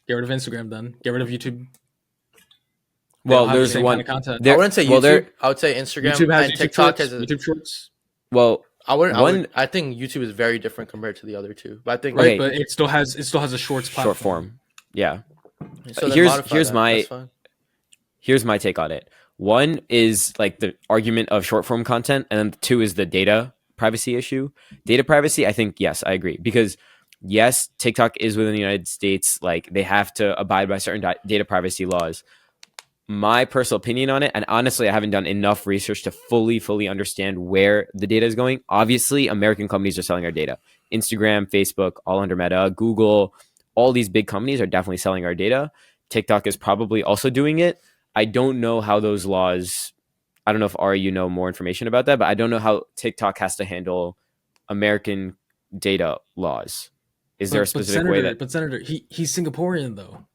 Get rid of Instagram then. Get rid of YouTube. They Well, don't have the there's same one. kind of content. I wouldn't say YouTube. I would say Instagram YouTube has and YouTube TikTok Shorts, has. YouTube Shorts. Well, I think YouTube is very different compared to the other two. But I think Okay. Right, but it still has a Shorts platform. short form. Yeah. so then here's- modify here's that. my- That's fine. Here's my take on it. One is like the argument of short form content, and then two is the data privacy issue. Data privacy, I think, yes, I agree, because yes, TikTok is within the United States. Like, they have to abide by certain data privacy laws. My personal opinion on it, and honestly, I haven't done enough research to fully understand where the data is going. Obviously, American companies are selling our data. Instagram, Facebook, all under Meta, Google, all these big companies are definitely selling our data. TikTok is probably also doing it. I don't know how those laws, I don't know if Ari, you know more information about that, but I don't know how TikTok has to handle American data laws. Is there a specific way that? But Senator, he's Singaporean though.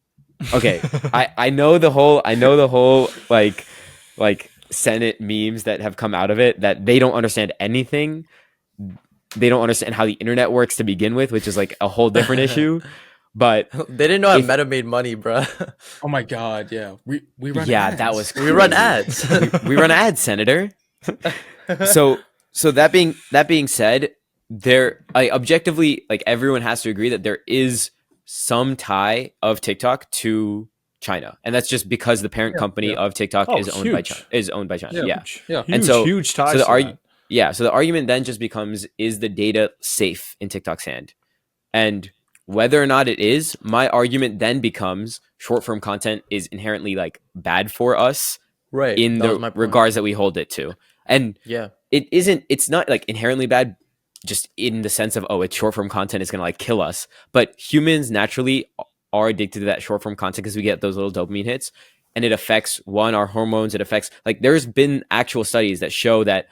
Okay, I know the whole like Senate memes that have come out of it, that they don't understand anything. They don't understand how the internet works to begin with, which is like a whole different issue. But They didn't know how Meta made money, bro. Oh my god, yeah. We run yeah, ads. that was We run crazy. ads. We run ads, Senator. So that being said, there, objectively, like, everyone has to agree that there is some tie of TikTok to China, and that's just because the parent company of TikTok Oh, is owned by huge. China. Is owned by China. Yeah. Yeah. Huge, And so- huge ties. so the to argu- that. Yeah. So the argument then just becomes: is the data safe in TikTok's hand? And whether or not it is, my argument then becomes short form content is inherently like bad for us Right. in that was the my point. regards that we hold it to. And Yeah. it's not like inherently bad just in the sense of, oh, it's short form content, it's going to like kill us. But humans naturally are addicted to that short form content because we get those little dopamine hits, and it affects our hormones. It affects, like, there's been actual studies that show that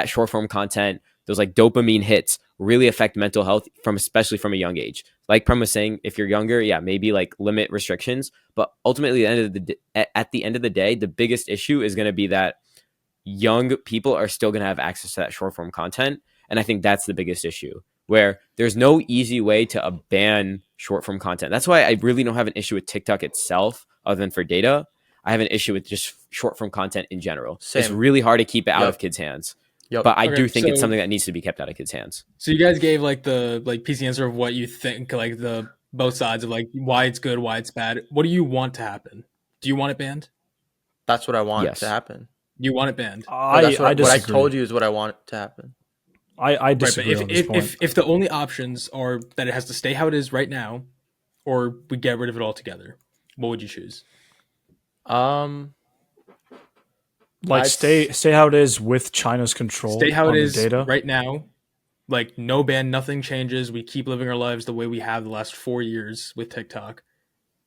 short form content, those like dopamine hits, really affect mental health especially from a young age. Like Prem was saying, if you're younger, yeah, maybe like limit restrictions, but ultimately at the end of the day, the biggest issue is going to be that young people are still going to have access to that short form content. And I think that's the biggest issue, where there's no easy way to ban short form content. That's why I really don't have an issue with TikTok itself, other than for data. I have an issue with just short form content in general. Same. It's really hard to keep it out of kids' hands. Yep. But I Okay, do think it's so- something that needs to be kept out of kids' hands. So you guys gave like the PC answer of what you think, like the both sides of like why it's good, why it's bad. What do you want to happen? Do you want it banned? That's what I want Yes. to happen. You want it banned? That's what I disagree. told you is what I want to happen. I disagree Right, on but this point. if the only options are that it has to stay how it is right now, or we get rid of it altogether, what would you choose? Like stay how it is with China's control. Stay how on it the is data. right now. Like no ban, nothing changes. We keep living our lives the way we have the last 4 years with TikTok,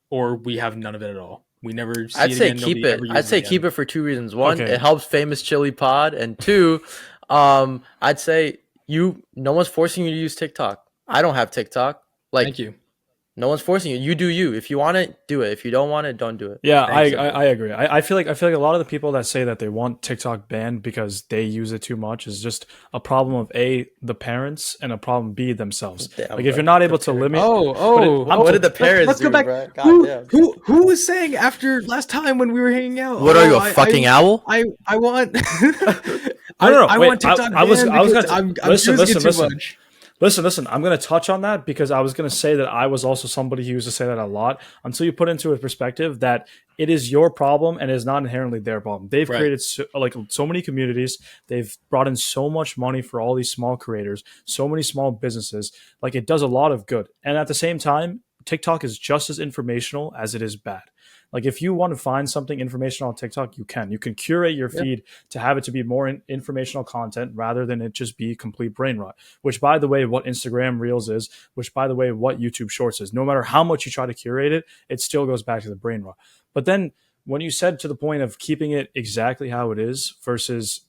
or we have none of it at all. We never see I'd it say again. keep Nobody it. ever I'd uses say again. keep it for two reasons. One, Okay. it helps famous chili pod, and two, I'd say no one's forcing you to use TikTok. I don't have TikTok. Like Thank you. no one's forcing you. You do you. If you want it, do it. If you don't want it, don't do it. Yeah, Thanks, I agree. I feel like a lot of the people that say that they want TikTok banned because they use it too much is just a problem of A, the parents, and a problem B, themselves. Damn, like if bro. you're not able The to parents. limit, What did the parents let's do, go back. bro? Who, Goddamn. who was saying after last time when we were hanging out? What are you, a I- fucking I, owl? I want. No, I wait, want TikTok I was banned gonna because I'm listen, using it too listen. much. Listen, I'm going to touch on that because I was going to say that I was also somebody who used to say that a lot until you put into a perspective that it is your problem and it is not inherently their problem. They've Right. created so many communities. They've brought in so much money for all these small creators, so many small businesses. Like it does a lot of good. And at the same time, TikTok is just as informational as it is bad. Like if you want to find something informational on TikTok, you can. You can curate your feed to have it to be more informational content rather than it just be complete brain rot. Which, by the way, what Instagram Reels is. Which, by the way, what YouTube Shorts is. No matter how much you try to curate it, it still goes back to the brain rot. But then when you said to the point of keeping it exactly how it is versus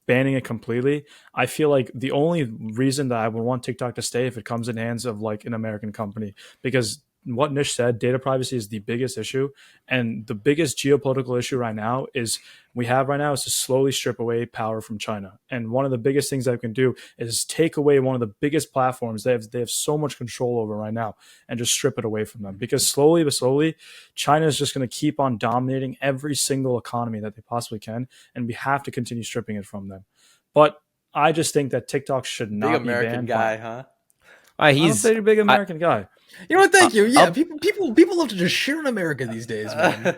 banning it completely, I feel like the only reason that I would want TikTok to stay if it comes in hands of like an American company, because what Nish said, data privacy is the biggest issue. And the biggest geopolitical issue right now is to slowly strip away power from China. And one of the biggest things that we can do is take away one of the biggest platforms they have so much control over right now and just strip it away from them. Because slowly but slowly, China is just going to keep on dominating every single economy that they possibly can. And we have to continue stripping it from them. But I just think that TikTok should not Big be American banned. guy, huh? I'm a very big American guy. You know what? Thank you. Yeah, I'll- people love to just shit on America these days, man.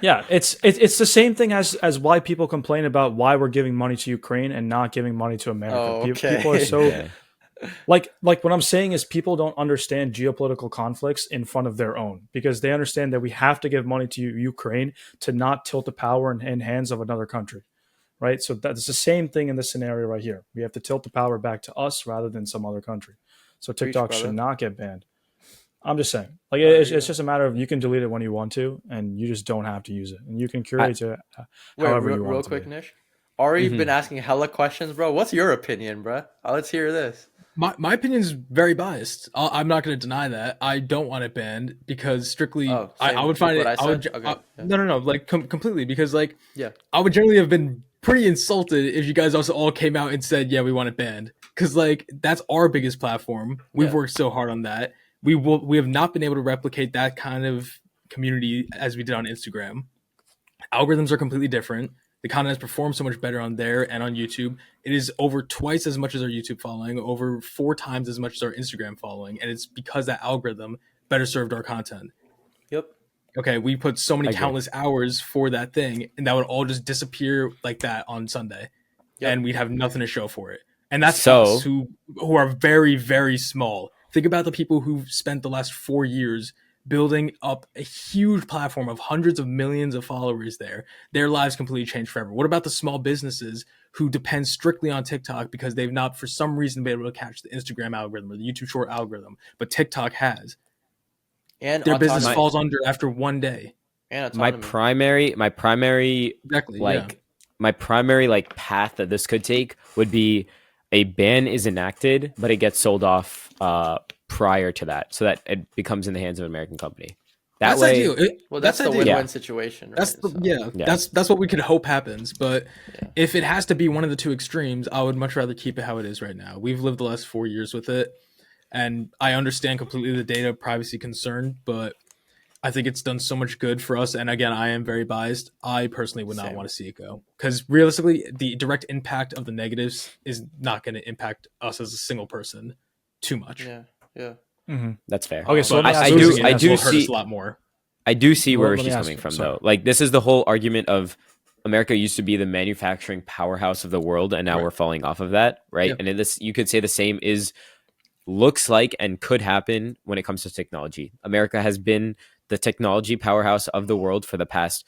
Yeah, it's the same thing as why people complain about why we're giving money to Ukraine and not giving money to America. Oh, okay. People are so Yeah. like what I'm saying is people don't understand geopolitical conflicts in front of their own, because they understand that we have to give money to Ukraine to not tilt the power in hands of another country. Right? So that's the same thing in this scenario right here. We have to tilt the power back to us rather than some other country. So TikTok brother. should not get banned. I'm just saying, like Right, it's just a matter of you can delete it when you want to, and you just don't have to use it, and you can curate it Wait, however you want. real to quick, be. Nish. Ari's been asking hella questions, bro. What's your opinion, bro? Let's hear this. My opinion is very biased. I'm not going to deny that. I don't want it banned because strictly, Oh, I same would find with it. what I I would. said? Okay, yeah. No, like completely, because like Yeah. I would generally have been pretty insulted if you guys also all came out and said, yeah, we want it banned, because like that's our biggest platform. We've Yeah. worked so hard on that. We have not been able to replicate that kind of community as we did on Instagram. Algorithms are completely different. The content has performed so much better on there and on YouTube. It is over twice as much as our YouTube following, over 4 times as much as our Instagram following, and it's because that algorithm better served our content. Yep. Okay, we put so many I agree. countless hours for that thing, and that would all just disappear like that on Sunday, Yep. and we'd have nothing to show for it. And that's So- us who are very, very small. Think about the people who've spent the last 4 years building up a huge platform of hundreds of millions of followers there. Their lives completely changed forever. What about the small businesses who depend strictly on TikTok because they've not, for some reason, been able to catch the Instagram algorithm or the YouTube short algorithm, but TikTok has? And Their business autonomy. falls under after one day. And my autonomy. primary Exactly. like my primary like path that this could take would be a ban is enacted, but it gets sold off prior to that, so that it becomes in the hands of an American company. That That's way, ideal. Well, that's the ideal. win-win Yeah. situation, right? That's the, So, yeah, Yeah. That's what we could hope happens. But Yeah. if it has to be one of the two extremes, I would much rather keep it how it is right now. We've lived the last 4 years with it, and I understand completely the data privacy concern, but I think it's done so much good for us. And again, I am very biased. I personally would not Same. want to see it go, because realistically, the direct impact of the negatives is not going to impact us as a single person too much. Yeah, yeah. that's fair. Okay, so But let me us ask I you losing do- it I do will hurt us see- a lot more. I do see where Let me she's ask coming you, from, sorry. though. Like, this is the whole argument of America used to be the manufacturing powerhouse of the world, and now Right. we're falling off of that, right? Yep. And in this, you could say the same looks like and could happen when it comes to technology. America has been the technology powerhouse of the world for the past,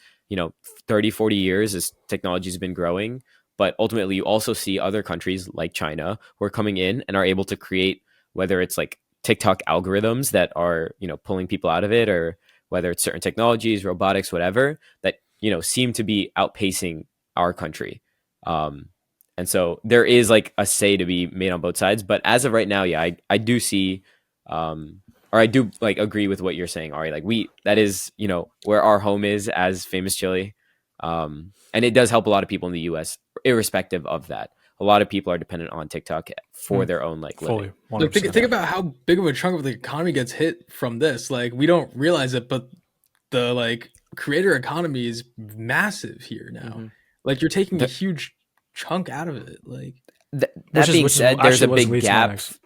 30, 40 years as technology has been growing. But ultimately, you also see other countries like China who are coming in and are able to create, whether it's like TikTok algorithms that are, pulling people out of it, or whether it's certain technologies, robotics, whatever, that, seem to be outpacing our country. And so there is like a say to be made on both sides. But as of right now, yeah, I do see, or I do like agree with what you're saying, Ari. Like that is, where our home is as Famous Chili. And it does help a lot of people in the US, irrespective of that. A lot of people are dependent on TikTok for their own like living. Fully, Look, 100%. think about how big of a chunk of the economy gets hit from this. Like, we don't realize it, but the like creator economy is massive here now. Mhm. Like, you're taking a The- huge chunk out of it. Like, That being said, there's a actually big leads to my gap next-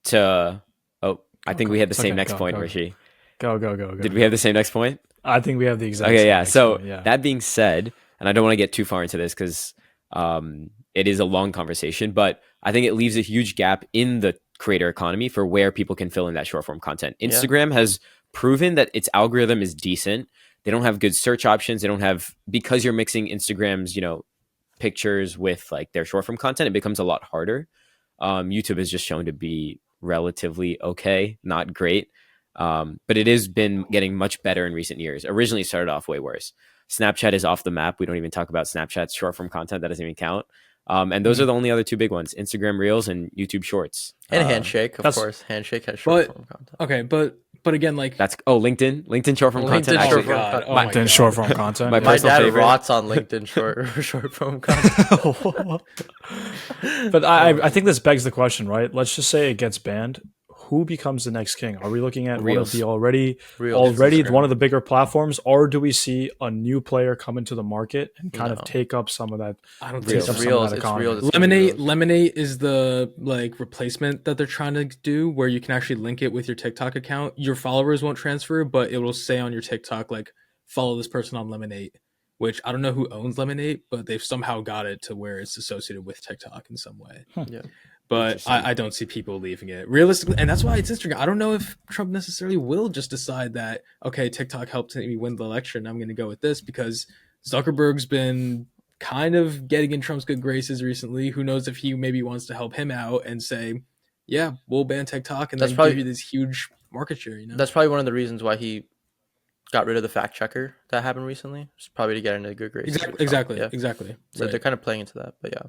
to. Oh, I think we had the It's same okay, next go, point, go. Rishi. Go. Did we have the same next point? I think we have the exact Okay, same yeah. next So point, yeah. that being said, and I don't want to get too far into this because it is a long conversation, but I think it leaves a huge gap in the creator economy for where people can fill in that short form content. Yeah. Instagram has proven that its algorithm is decent. They don't have good search options. They don't have, because you're mixing Instagram's, pictures with like their short form content, it becomes a lot harder. YouTube has just shown to be relatively okay, not great. But it has been getting much better in recent years. Originally it started off way worse. Snapchat is off the map. We don't even talk about Snapchat's short form content. That doesn't even count. And those are the only other two big ones: Instagram Reels and YouTube Shorts. And Handshake, of that's- course. Handshake has short form content. okay, but again, like, That's LinkedIn short form LinkedIn content. short Actually, form God, content. oh my LinkedIn God. short form content. My yeah. My personal dad favorite. rots on LinkedIn short form content. But I think this begs the question, right? Let's just say it gets banned. Who becomes the next king? Are we looking at one of Reels. the already Reels. Instagram. one of the bigger platforms, or do we see a new player come into the market and kind No. of take up some of that? I don't Take think Reels. up so. some of Reels. that It's economy. Reels. It's Lemonade Reels. Lemonade is the like replacement that they're trying to do, where you can actually link it with your TikTok account. Your followers won't transfer, but it will say on your TikTok like, follow this person on Lemonade, which I don't know who owns Lemonade, but they've somehow got it to where it's associated with TikTok in some way. Yeah. But Interesting. I don't see people leaving it realistically, and that's why it's Instagram. I don't know if Trump necessarily will just decide that, okay, TikTok helped me win the election, I'm going to go with this, because Zuckerberg's been kind of getting in Trump's good graces recently. Who knows if he maybe wants to help him out and say, yeah, we'll ban TikTok and That's then probably- give you this huge market share. That's probably one of the reasons why he got rid of the fact checker that happened recently. It's probably to get into good graces. with Trump. exactly. Yeah. Exactly. So Right. they're kind of playing into that, but yeah.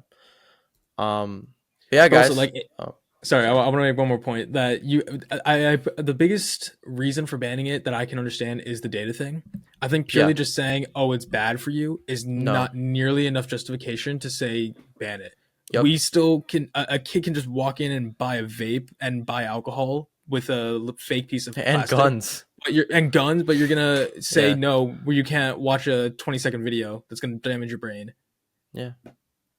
Yeah, guys. Also, like, Oh. sorry, I want to make one more point that the biggest reason for banning it that I can understand is the data thing. I think purely Yeah. just saying, oh, it's bad for you is not nearly enough justification to say ban it. Yep. We still can, a kid can just walk in and buy a vape and buy alcohol with a fake piece of And plastic. guns. But you're gonna say Yeah. no, where you can't watch a 20-second video that's gonna damage your brain. Yeah.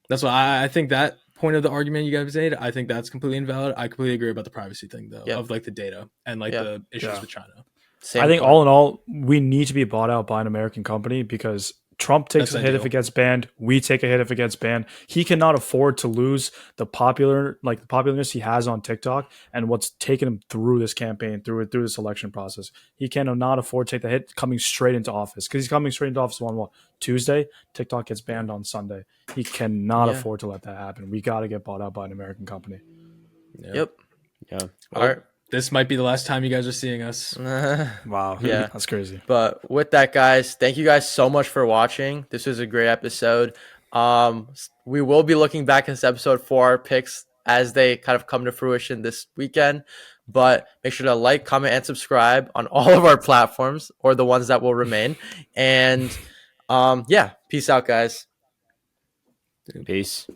That's why I think that point of the argument you guys made, I think that's completely invalid. I completely agree about the privacy thing though, Yep. of like the data and like Yep. the issues Yeah. with China. Same I think point. all in all, we need to be bought out by an American company because Trump takes That's a hit if ideal. it gets banned. We take a hit if it gets banned. He cannot afford to lose the popularness he has on TikTok and what's taken him through this campaign, through this election process. He cannot afford to take the hit coming straight into office because he's coming straight into office on Tuesday. TikTok gets banned on Sunday. He cannot Yeah. afford to let that happen. We got to get bought out by an American company. Yep. Yeah. All right. This might be the last time you guys are seeing us. Wow. Yeah. That's crazy. But with that, guys, thank you guys so much for watching. This was a great episode. We will be looking back at this episode for our picks as they kind of come to fruition this weekend. But make sure to like, comment, and subscribe on all of our platforms, or the ones that will remain. And yeah, peace out, guys. Peace.